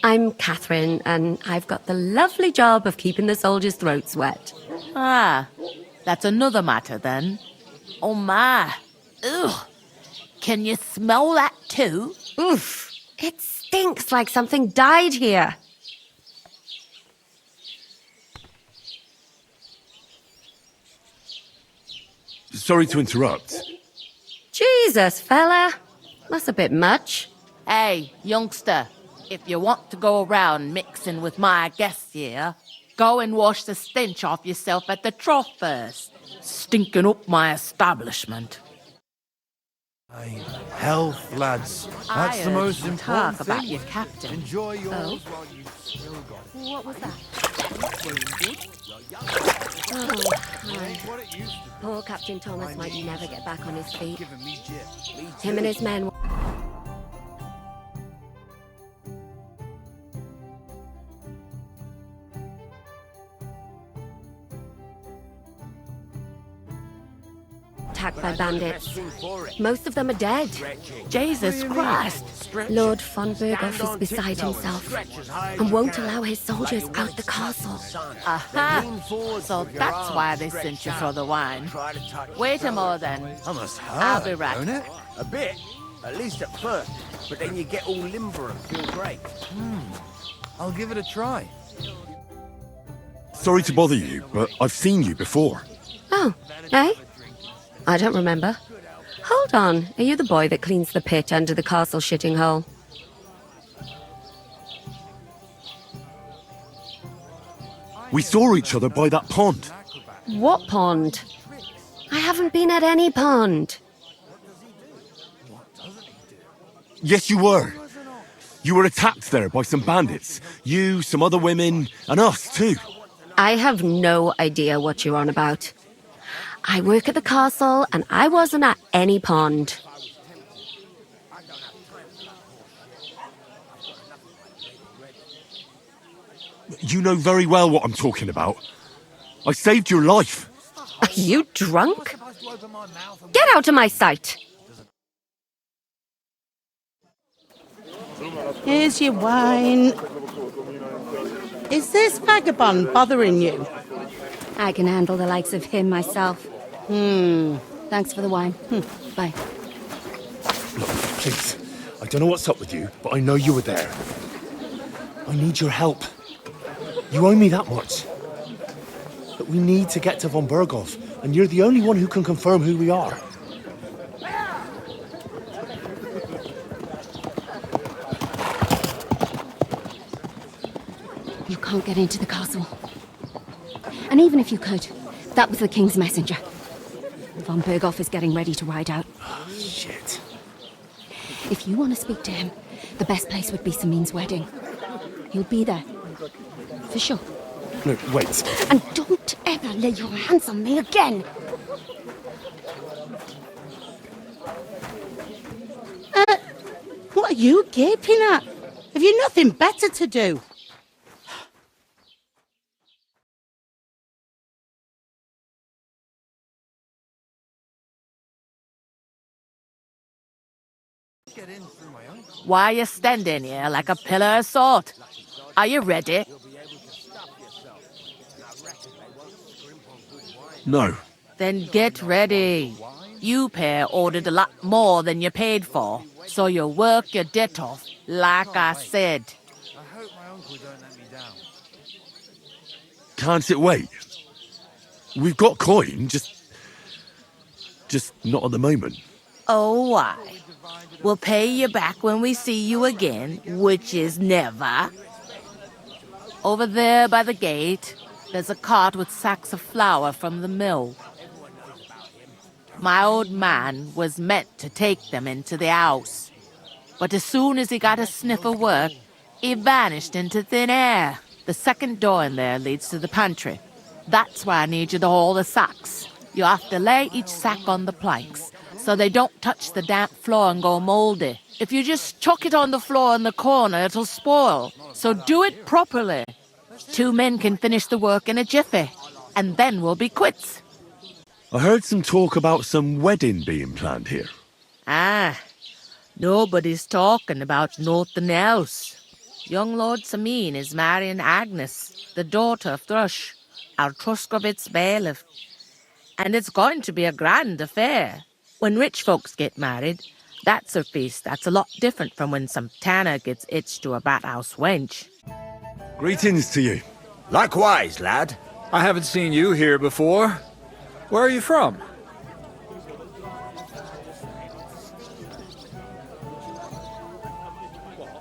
I'm Catherine, and I've got the lovely job of keeping the soldiers' throats wet. Ah, that's another matter then. Oh my. Ugh. Can you smell that too? Oof. It stinks like something died here. Sorry to interrupt. Jesus, fella. That's a bit much. Hey, youngster, if you want to go around mixing with my guests here, go and wash the stench off yourself at the trough first. Stinking up my establishment. Health, lads. That's the most important talk thing. about your captain. Enjoy yours Oh. while you've still got it. What was that? Poor Captain Thomas might never get back on his feet. Him and his men. Attacked by bandits. Most of them are dead. Jesus Christ! Lord von Berghoff is beside himself and won't allow his soldiers out the castle. Aha! So that's why they sent you for the wine. Wait a moment then. I must I'll be right don't it? back. A bit, at least at first, but then you get all limber and feel great. I'll give it a try. Sorry to bother you, but I've seen you before. Oh, eh? I don't remember. Hold on, are you the boy that cleans the pit under the castle shitting hole? We saw each other by that pond. What pond? I haven't been at any pond. Yes, you were. You were attacked there by some bandits. You, some other women, and us too. I have no idea what you're on about. I work at the castle, and I wasn't at any pond. You know very well what I'm talking about. I saved your life. Are you drunk? Get out of my sight! Here's your wine. Is this vagabond bothering you? I can handle the likes of him myself. Thanks for the wine. Bye. Look, please. I don't know what's up with you, but I know you were there. I need your help. You owe me that much. But we need to get to von Berghoff, and you're the only one who can confirm who we are. You can't get into the castle. And even if you could, that was the king's messenger. Von Berghoff is getting ready to ride out. Oh, shit. If you want to speak to him, the best place would be Samin's wedding. He'll be there. For sure. No, wait. And don't ever lay your hands on me again! What are you gaping at? Have you nothing better to do? Why are you standing here like a pillar of salt? Are you ready? No. Then get ready. You pair ordered a lot more than you paid for, so you'll work your debt off, like I said. I hope my uncle don't let me down. Can't it wait? We've got coin, just not at the moment. Oh, why? We'll pay you back when we see you again, which is never. Over there by the gate, there's a cart with sacks of flour from the mill. My old man was meant to take them into the house. But as soon as he got a sniff of work, he vanished into thin air. The second door in there leads to the pantry. That's why I need you to haul the sacks. You have to lay each sack on the planks, so they don't touch the damp floor and go moldy. If you just chuck it on the floor in the corner, it'll spoil. So do it properly. 2 men can finish the work in a jiffy, and then we'll be quits. I heard some talk about some wedding being planned here. Ah, nobody's talking about nothing else. Young Lord Samin is marrying Agnes, the daughter of Thrush, our Truskovitz bailiff. And it's going to be a grand affair. When rich folks get married, that's a feast that's a lot different from when some tanner gets hitched to a bat-house wench. Greetings to you. Likewise, lad. I haven't seen you here before. Where are you from?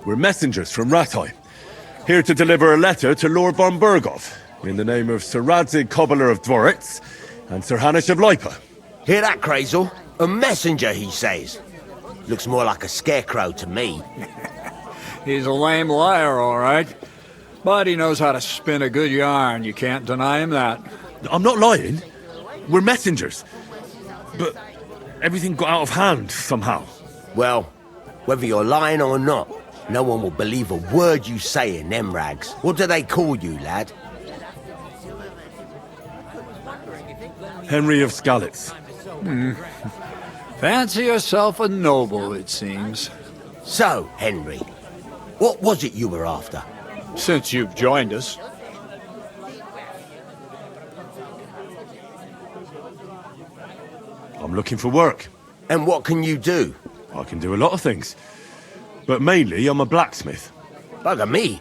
We're messengers from Ratai, here to deliver a letter to Lord von Bergov, in the name of Sir Radzig Cobbler of Dvoritz and Sir Hanish of Lipa. Hear that, Crazel? A messenger, he says. Looks more like a scarecrow to me. He's a lame liar, all right. But he knows how to spin a good yarn. You can't deny him that. I'm not lying. We're messengers. But everything got out of hand somehow. Well, whether you're lying or not, no one will believe a word you say in them rags. What do they call you, lad? Henry of Skalitz. Fancy yourself a noble, it seems. So, Henry, what was it you were after? Since you've joined us. I'm looking for work. And what can you do? I can do a lot of things. But mainly, I'm a blacksmith. Bugger me.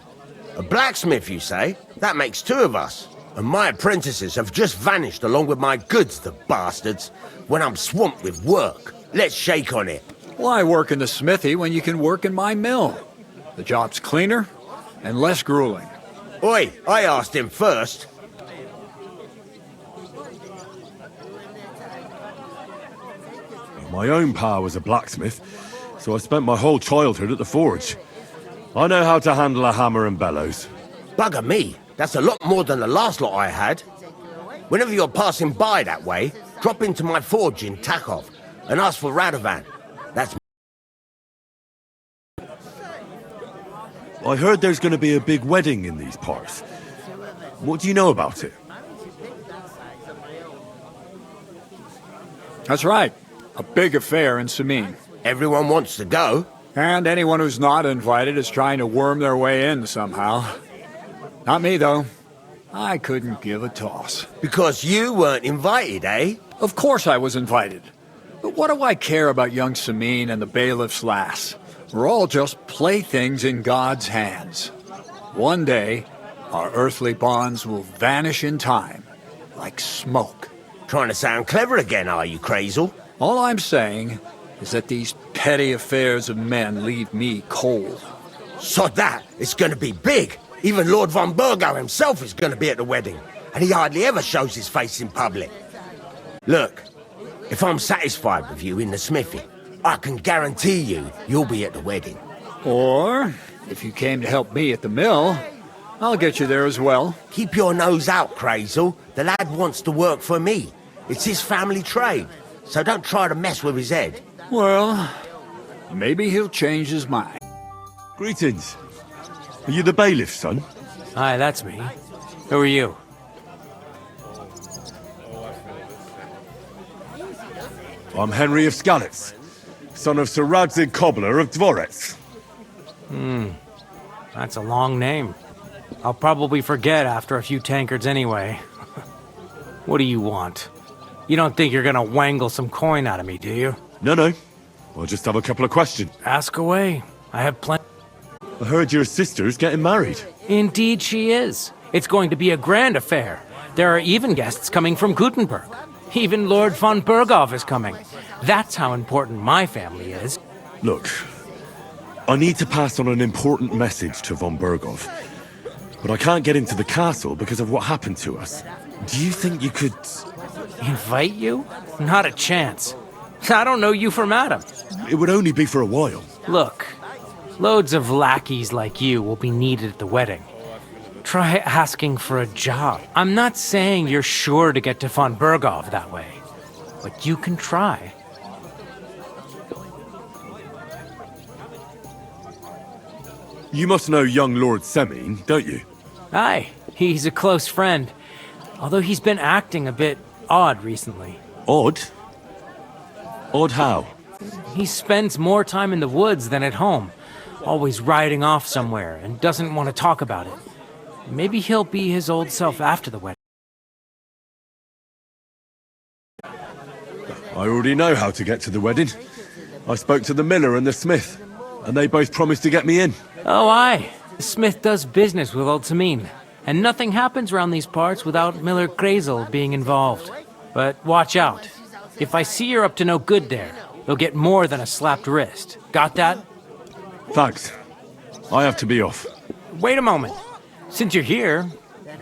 A blacksmith, you say? That makes two of us. And my apprentices have just vanished along with my goods, the bastards, when I'm swamped with work. Let's shake on it. Why work in the smithy when you can work in my mill? The job's cleaner and less grueling. Oi, I asked him first. My own pa was a blacksmith, so I spent my whole childhood at the forge. I know how to handle a hammer and bellows. Bugger me, that's a lot more than the last lot I had. Whenever you're passing by that way, drop into my forge in Takov and ask for Radovan. That's... I heard there's going to be a big wedding in these parts. What do you know about it? That's right. A big affair in Samin. Everyone wants to go. And anyone who's not invited is trying to worm their way in somehow. Not me, though. I couldn't give a toss. Because you weren't invited, eh? Of course I was invited. But what do I care about young Samin and the bailiff's lass? We're all just playthings in God's hands. One day, our earthly bonds will vanish in time, like smoke. Trying to sound clever again, are you, Crazel? All I'm saying is that these petty affairs of men leave me cold. Sod that! It's gonna be big! Even Lord von Bergau himself is gonna be at the wedding, and he hardly ever shows his face in public. Look, if I'm satisfied with you in the smithy, I can guarantee you'll be at the wedding. Or, if you came to help me at the mill, I'll get you there as well. Keep your nose out, Crazel. The lad wants to work for me. It's his family trade, so don't try to mess with his head. Well, maybe he'll change his mind. Greetings. Are you the bailiff's son? Hi, that's me. Who are you? I'm Henry of Skalitz, son of Sir Radzig Cobbler of Dvoritz. That's a long name. I'll probably forget after a few tankards anyway. What do you want? You don't think you're gonna wangle some coin out of me, do you? No. I'll just have a couple of questions. Ask away. I have plenty. I heard your sister's getting married. Indeed she is. It's going to be a grand affair. There are even guests coming from Gutenberg. Even Lord von Bergov is coming. That's how important my family is. Look, I need to pass on an important message to von Bergov. But I can't get into the castle because of what happened to us. Do you think you could... Invite you? Not a chance. I don't know you from Adam. It would only be for a while. Look, loads of lackeys like you will be needed at the wedding. Try asking for a job. I'm not saying you're sure to get to von Bergov that way, but you can try. You must know young Lord Semin, don't you? Aye, he's a close friend. Although he's been acting a bit odd recently. Odd? Odd how? He spends more time in the woods than at home, always riding off somewhere, and doesn't want to talk about it. Maybe he'll be his old self after the wedding. I already know how to get to the wedding. I spoke to the miller and the smith, and they both promised to get me in. Oh, aye. The smith does business with old Samin, and nothing happens around these parts without Miller Krazel being involved. But watch out. If I see you're up to no good there, you'll get more than a slapped wrist. Got that? Thanks. I have to be off. Wait a moment. Since you're here,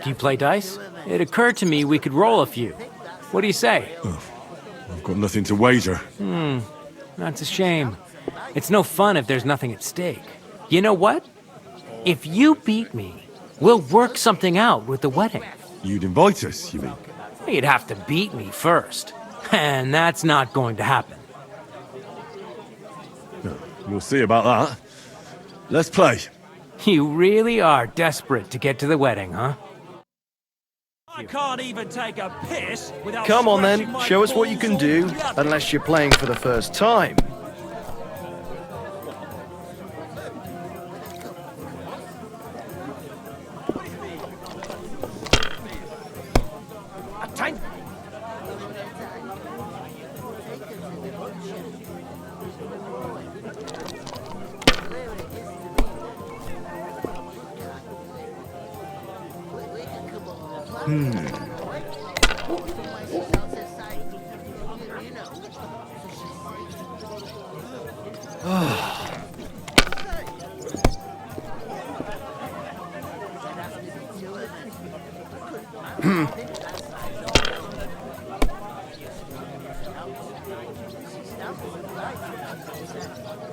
do you play dice? It occurred to me we could roll a few. What do you say? I've got nothing to wager. That's a shame. It's no fun if there's nothing at stake. You know what? If you beat me, we'll work something out with the wedding. You'd invite us, you mean? You'd have to beat me first. And that's not going to happen. We'll see about that. Let's play. You really are desperate to get to the wedding, huh? I can't even take a piss without. Come on then, show us what you can do, unless you're playing for the first time.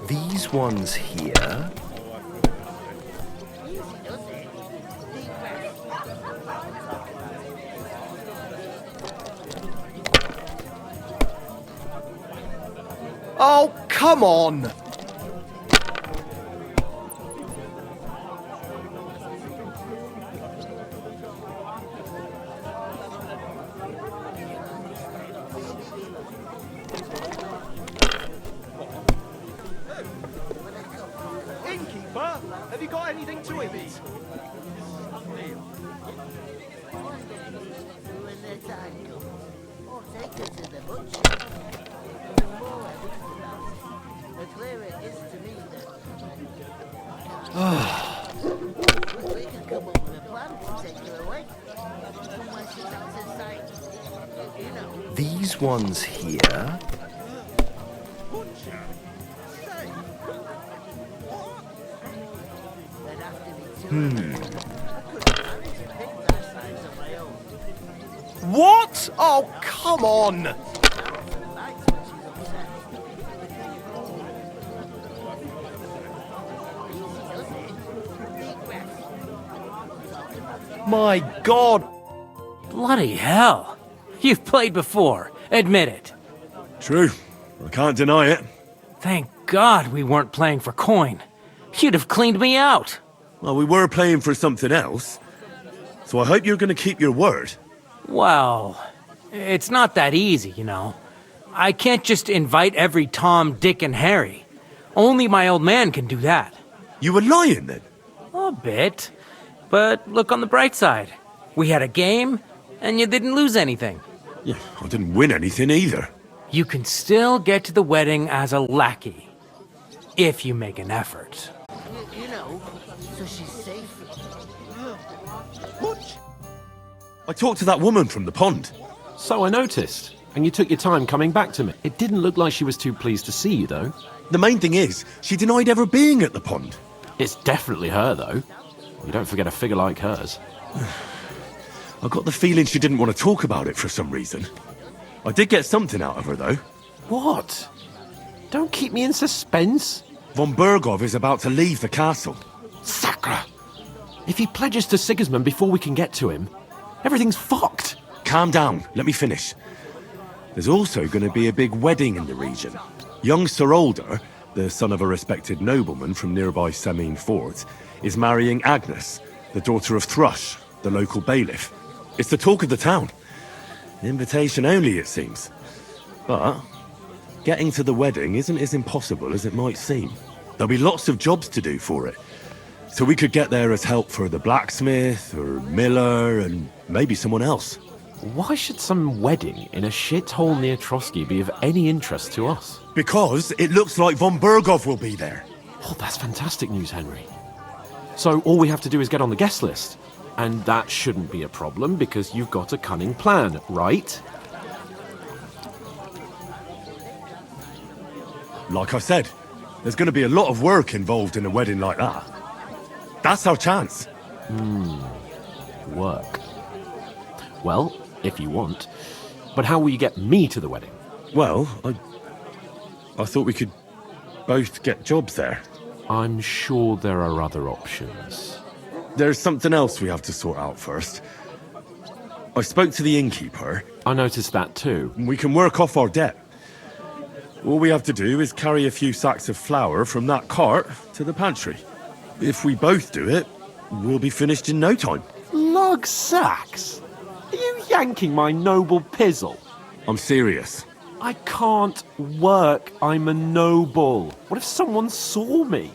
These ones here. Oh, come on! Innkeeper, have you got anything to eat? These ones here. What? Oh, come on! My God! Bloody hell. You've played before. Admit it. True. I can't deny it. Thank God we weren't playing for coin. You'd have cleaned me out. Well, we were playing for something else. So I hope you're going to keep your word. Well, it's not that easy, you know. I can't just invite every Tom, Dick, and Harry. Only my old man can do that. You were lying, then? A bit. But look on the bright side. We had a game, and you didn't lose anything. Yeah, I didn't win anything either. You can still get to the wedding as a lackey. If you make an effort. You know, so she's safe. I talked to that woman from the pond. So I noticed. And you took your time coming back to me. It didn't look like she was too pleased to see you, though. The main thing is, she denied ever being at the pond. It's definitely her, though. You don't forget a figure like hers. I got the feeling she didn't want to talk about it for some reason. I did get something out of her, though. What? Don't keep me in suspense. Von Bergov is about to leave the castle. Sacre! If he pledges to Sigismund before we can get to him, everything's fucked. Calm down, let me finish. There's also going to be a big wedding in the region. Young Sir Older, the son of a respected nobleman from nearby Samin Fort, is marrying Agnes, the daughter of Thrush, the local bailiff. It's the talk of the town. Invitation only, it seems. But getting to the wedding isn't as impossible as it might seem. There'll be lots of jobs to do for it. So we could get there as help for the blacksmith, or miller, and maybe someone else. Why should some wedding in a shithole near Trovsky be of any interest to us? Because it looks like von Bergov will be there. Oh, that's fantastic news, Henry. So all we have to do is get on the guest list. And that shouldn't be a problem because you've got a cunning plan, right? Like I said, there's going to be a lot of work involved in a wedding like that. That's our chance. Work. Well, if you want. But how will you get me to the wedding? Well, I thought we could both get jobs there. I'm sure there are other options. There's something else we have to sort out first. I spoke to the innkeeper. I noticed that too. We can work off our debt. All we have to do is carry a few sacks of flour from that cart to the pantry. If we both do it, we'll be finished in no time. Lug sacks? Are you yanking my noble pizzle? I'm serious. I can't work. I'm a noble. What if someone saw me?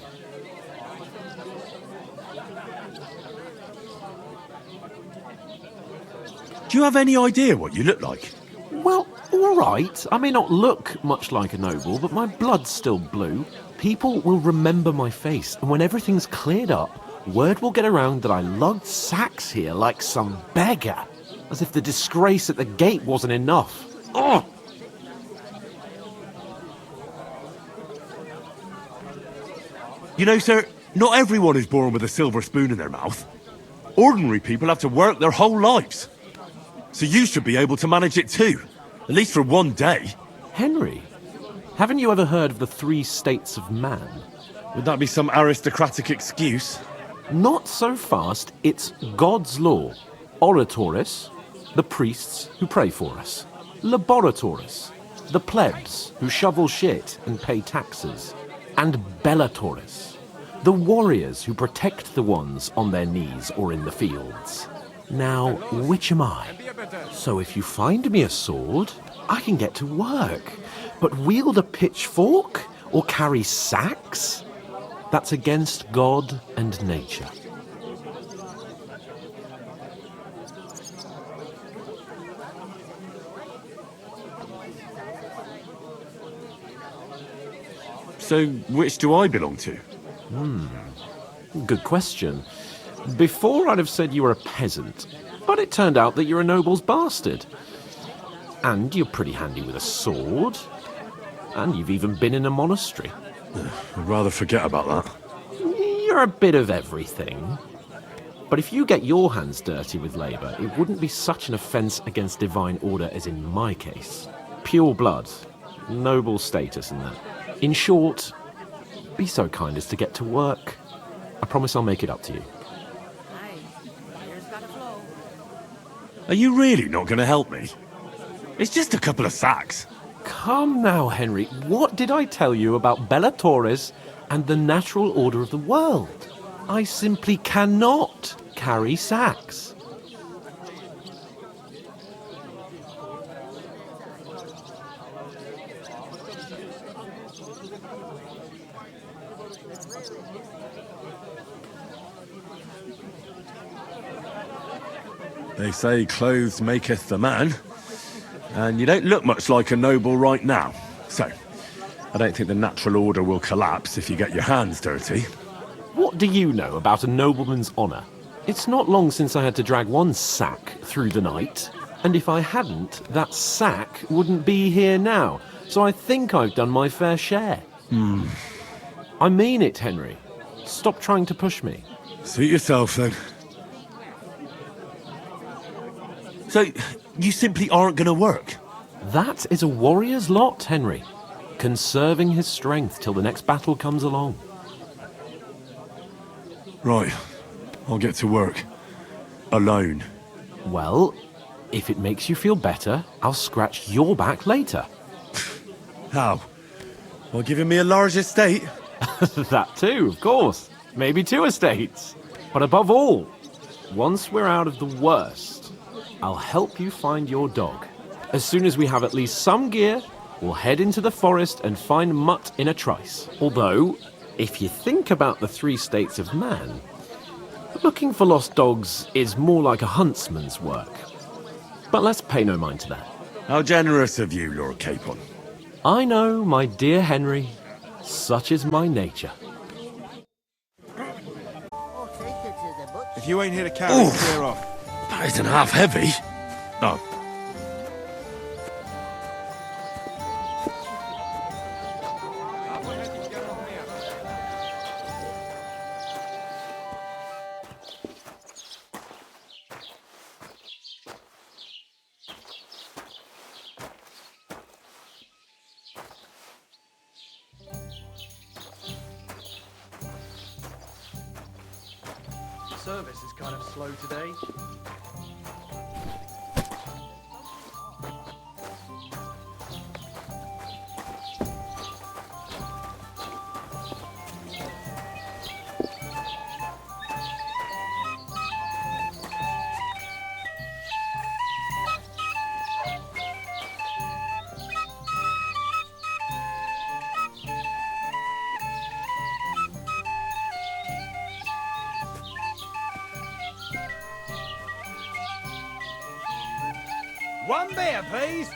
Do you have any idea what you look like? Well, all right. I may not look much like a noble, but my blood's still blue. People will remember my face, and when everything's cleared up, word will get around that I lugged sacks here like some beggar. As if the disgrace at the gate wasn't enough. Oh! You know, sir, not everyone is born with a silver spoon in their mouth. Ordinary people have to work their whole lives. So you should be able to manage it too. At least for one day. Henry, haven't you ever heard of the 3 states of man? Would that be some aristocratic excuse? Not so fast. It's God's law. Oratoris, the priests who pray for us. Laboratoris, the plebs who shovel shit and pay taxes. And Bellatoris, the warriors who protect the ones on their knees or in the fields. Now, which am I? So if you find me a sword, I can get to work. But wield a pitchfork or carry sacks? That's against God and nature. So, which do I belong to? Good question. Before I'd have said you were a peasant, but it turned out that you're a noble's bastard. And you're pretty handy with a sword. And you've even been in a monastery. I'd rather forget about that. You're a bit of everything. But if you get your hands dirty with labour, it wouldn't be such an offence against divine order as in my case. Pure blood, noble status and that. In short, be so kind as to get to work. I promise I'll make it up to you. Are you really not going to help me? It's just a couple of sacks. Come now, Henry. What did I tell you about Bellatoris and the natural order of the world? I simply cannot carry sacks. They say clothes maketh the man, and you don't look much like a noble right now. So, I don't think the natural order will collapse if you get your hands dirty. What do you know about a nobleman's honour? It's not long since I had to drag one sack through the night, and if I hadn't, that sack wouldn't be here now, so I think I've done my fair share. I mean it, Henry. Stop trying to push me. Suit yourself, then. So, you simply aren't going to work? That is a warrior's lot, Henry. Conserving his strength till the next battle comes along. Right. I'll get to work. Alone. Well, if it makes you feel better, I'll scratch your back later. How? By giving me a large estate? That too, of course. Maybe 2 estates. But above all, once we're out of the worst, I'll help you find your dog. As soon as we have at least some gear We'll head into the forest and find Mutt in a trice. Although, if you think about the 3 states of man, looking for lost dogs is more like a huntsman's work. But let's pay no mind to that. How generous of you, Lord Capon. I know, my dear Henry. Such is my nature. If you ain't hit a carry, clear off. That isn't half heavy. Oh. Service is kind of slow today. One beer, please.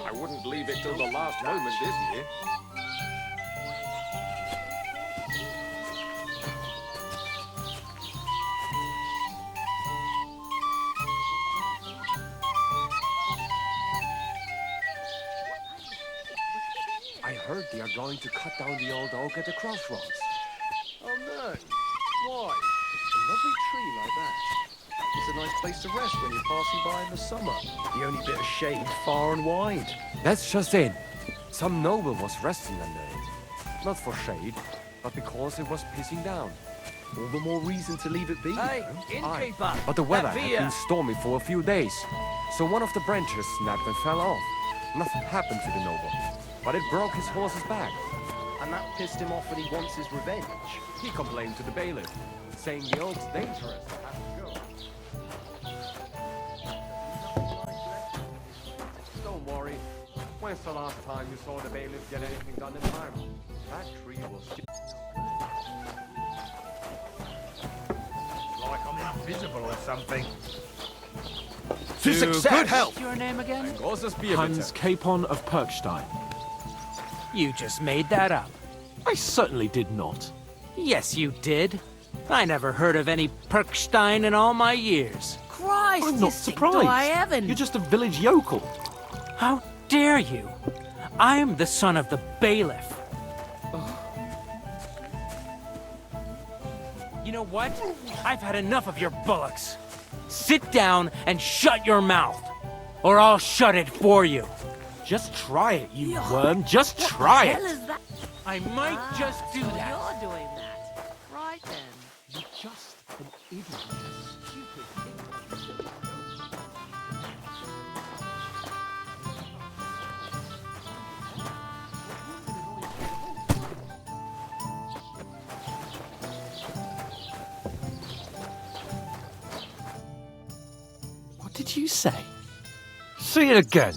I wouldn't leave it till the last moment this year. I heard they are going to cut down the old oak at the crossroads. Oh no. Why? A lovely tree like that. It's a nice place to rest when you're passing by in the summer. The only bit of shade far and wide. That's just it. Some noble was resting under it. Not for shade, but because it was pissing down. All the more reason to leave it be. Hey, innkeeper! But the weather that had beer. been stormy for a few days, so one of the branches snapped and fell off. Nothing happened to the noble, but it broke his horse's back. And that pissed him off and he wants his revenge. He complained to the bailiff, saying the oak's dangerous. Don't worry. When's the last time you saw the bailiff get anything done in time? That tree was... Like I'm not visible or something. To success! Good health. Your name again? Hans Capon of Perkstein. You just made that up. I certainly did not. Yes, you did. I never heard of any Perkstein in all my years. Christ, I'm not surprised. You're just a village yokel. How dare you? I'm the son of the bailiff. You know what? I've had enough of your bullocks. Sit down and shut your mouth, or I'll shut it for you. Just try it, you worm. Just try it. I might just do that. You're doing that. Right then. You're just an idiot. Stupid. What did you say? Say it again.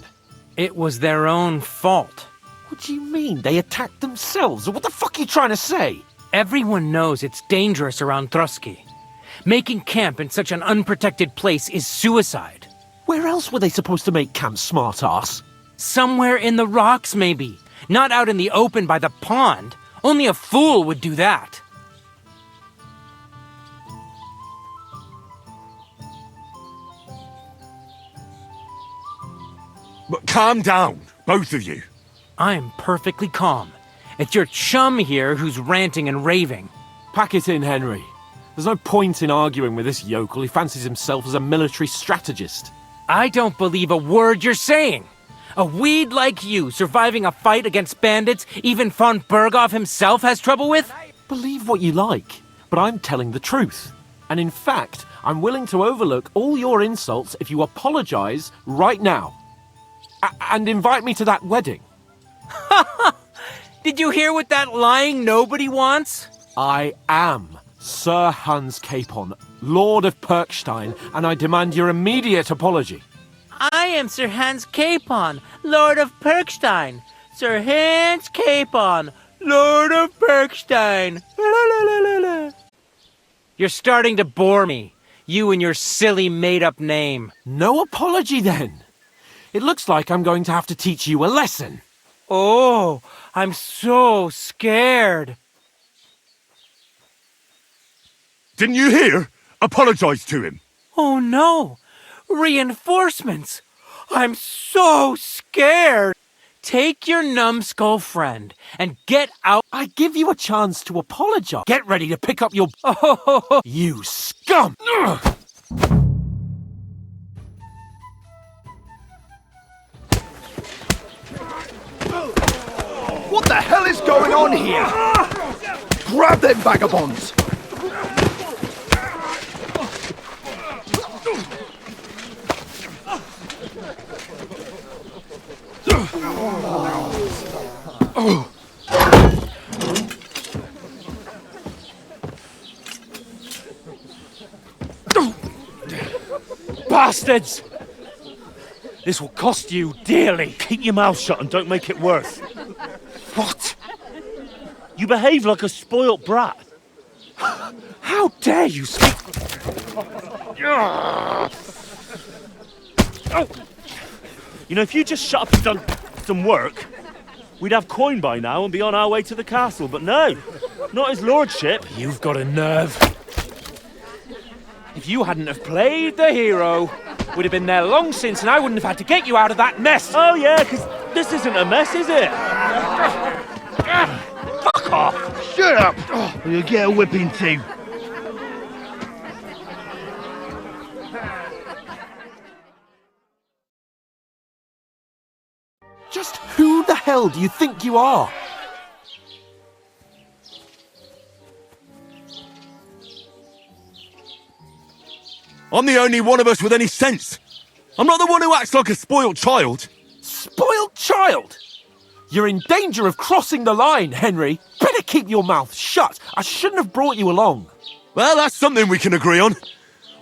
It was their own fault. What do you mean? They attacked themselves? What the fuck are you trying to say? Everyone knows it's dangerous around Trovsky. Making camp in such an unprotected place is suicide. Where else were they supposed to make camp, smart-ass? Somewhere in the rocks, maybe. Not out in the open by the pond. Only a fool would do that. But calm down, both of you. I'm perfectly calm. It's your chum here who's ranting and raving. Pack it in, Henry. There's no point in arguing with this yokel. He fancies himself as a military strategist. I don't believe a word you're saying. A weed like you, surviving a fight against bandits, even von Berghoff himself has trouble with? Believe what you like, but I'm telling the truth. And in fact, I'm willing to overlook all your insults if you apologize right now. And invite me to that wedding. Did you hear what that lying nobody wants? I am Sir Hans Capon, Lord of Perkstein, and I demand your immediate apology. I am Sir Hans Capon, Lord of Perkstein. Sir Hans Capon, Lord of Perkstein. You're starting to bore me. You and your silly made-up name. No apology, then. It looks like I'm going to have to teach you a lesson. Oh, I'm so scared. Didn't you hear? Apologize to him. Oh no! Reinforcements! I'm so scared! Take your numbskull friend and get out. I give you a chance to apologize. Get ready to pick up your... You scum! What the hell is going on here? Grab them vagabonds! Bastards! This will cost you dearly. Keep your mouth shut and don't make it worse. What? You behave like a spoilt brat. How dare you speak... You know, if you just shut up and done some work, we'd have coin by now and be on our way to the castle, but no, not his lordship. You've got a nerve. If you hadn't have played the hero, we'd have been there long since and I wouldn't have had to get you out of that mess. Oh yeah, because this isn't a mess, is it? Fuck off! Shut up! Or you'll get a whipping too. Just who the hell do you think you are? I'm the only one of us with any sense. I'm not the one who acts like a spoiled child. Spoiled child? You're in danger of crossing the line, Henry. Better keep your mouth shut. I shouldn't have brought you along. Well, that's something we can agree on.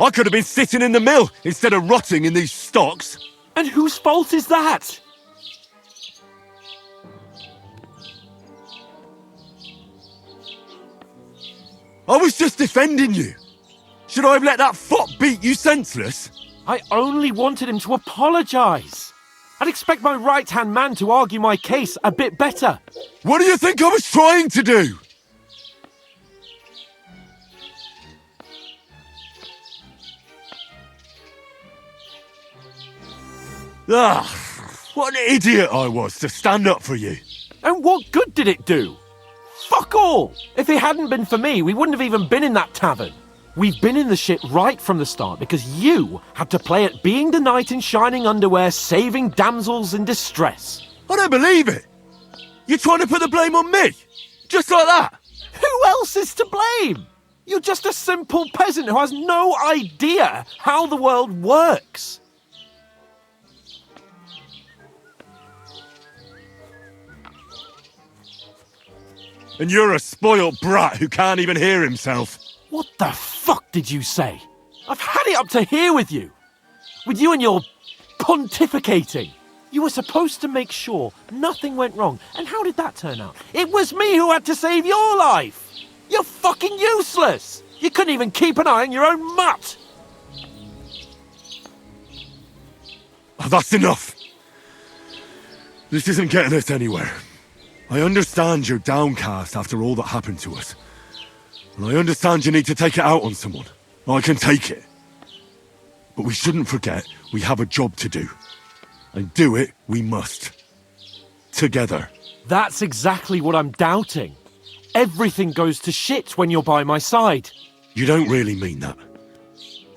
I could have been sitting in the mill instead of rotting in these stocks. And whose fault is that? I was just defending you. Should I have let that fop beat you senseless? I only wanted him to apologise. I'd expect my right-hand man to argue my case a bit better. What do you think I was trying to do? What an idiot I was to stand up for you. And what good did it do? Fuck all! If it hadn't been for me, we wouldn't have even been in that tavern. We've been in the shit right from the start because you had to play at being the knight in shining underwear, saving damsels in distress. I don't believe it. You're trying to put the blame on me? Just like that? Who else is to blame? You're just a simple peasant who has no idea how the world works. And you're a spoilt brat who can't even hear himself. What the fuck did you say? I've had it up to here with you. With you and your pontificating. You were supposed to make sure nothing went wrong. And how did that turn out? It was me who had to save your life. You're fucking useless. You couldn't even keep an eye on your own mutt. Oh, that's enough! This isn't getting us anywhere. I understand you're downcast after all that happened to us. And I understand you need to take it out on someone. I can take it. But we shouldn't forget we have a job to do. And do it we must. Together. That's exactly what I'm doubting. Everything goes to shit when you're by my side. You don't really mean that.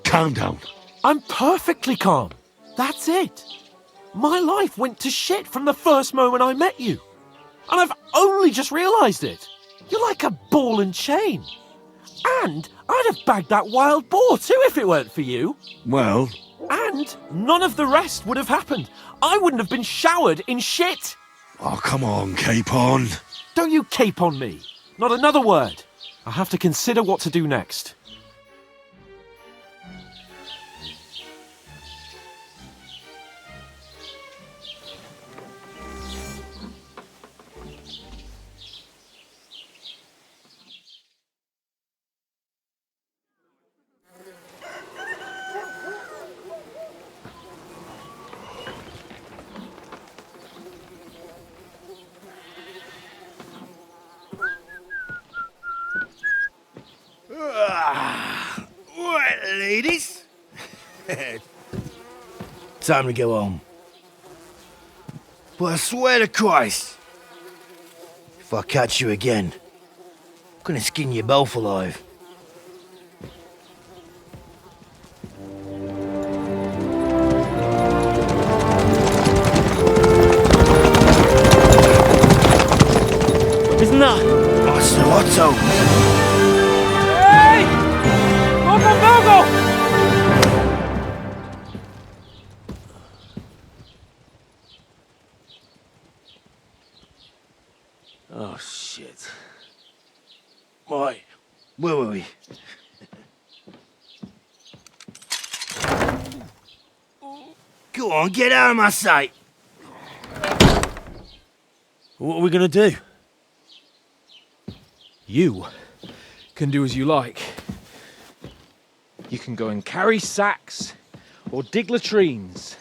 Calm down. I'm perfectly calm. That's it. My life went to shit from the first moment I met you. And I've only just realised it. You're like a ball and chain. And I'd have bagged that wild boar too if it weren't for you. Well... And none of the rest would have happened. I wouldn't have been showered in shit. Oh, come on, Capon. Don't you cape on me. Not another word. I have to consider what to do next. Right, ladies. Time to go home. But I swear to Christ, if I catch you again, I'm gonna skin you both alive. Isn't that? Otto. Hey! Lord von Burgo! Oh, shit. Right, where were we? Go on, get out of my sight. What are we gonna do? You can do as you like. You can go and carry sacks or dig latrines.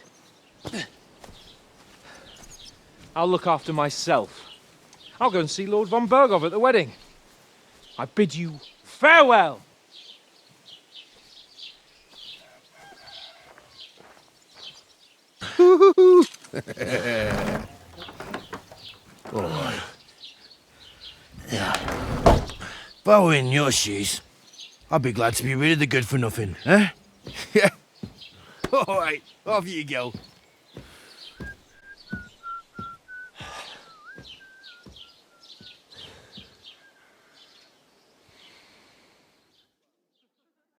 I'll look after myself. I'll go and see Lord von Burgov at the wedding. I bid you farewell. All right. Yeah. If I were in your shoes, I'd be glad to be rid of the good for nothing, eh? Yeah. All right, off you go.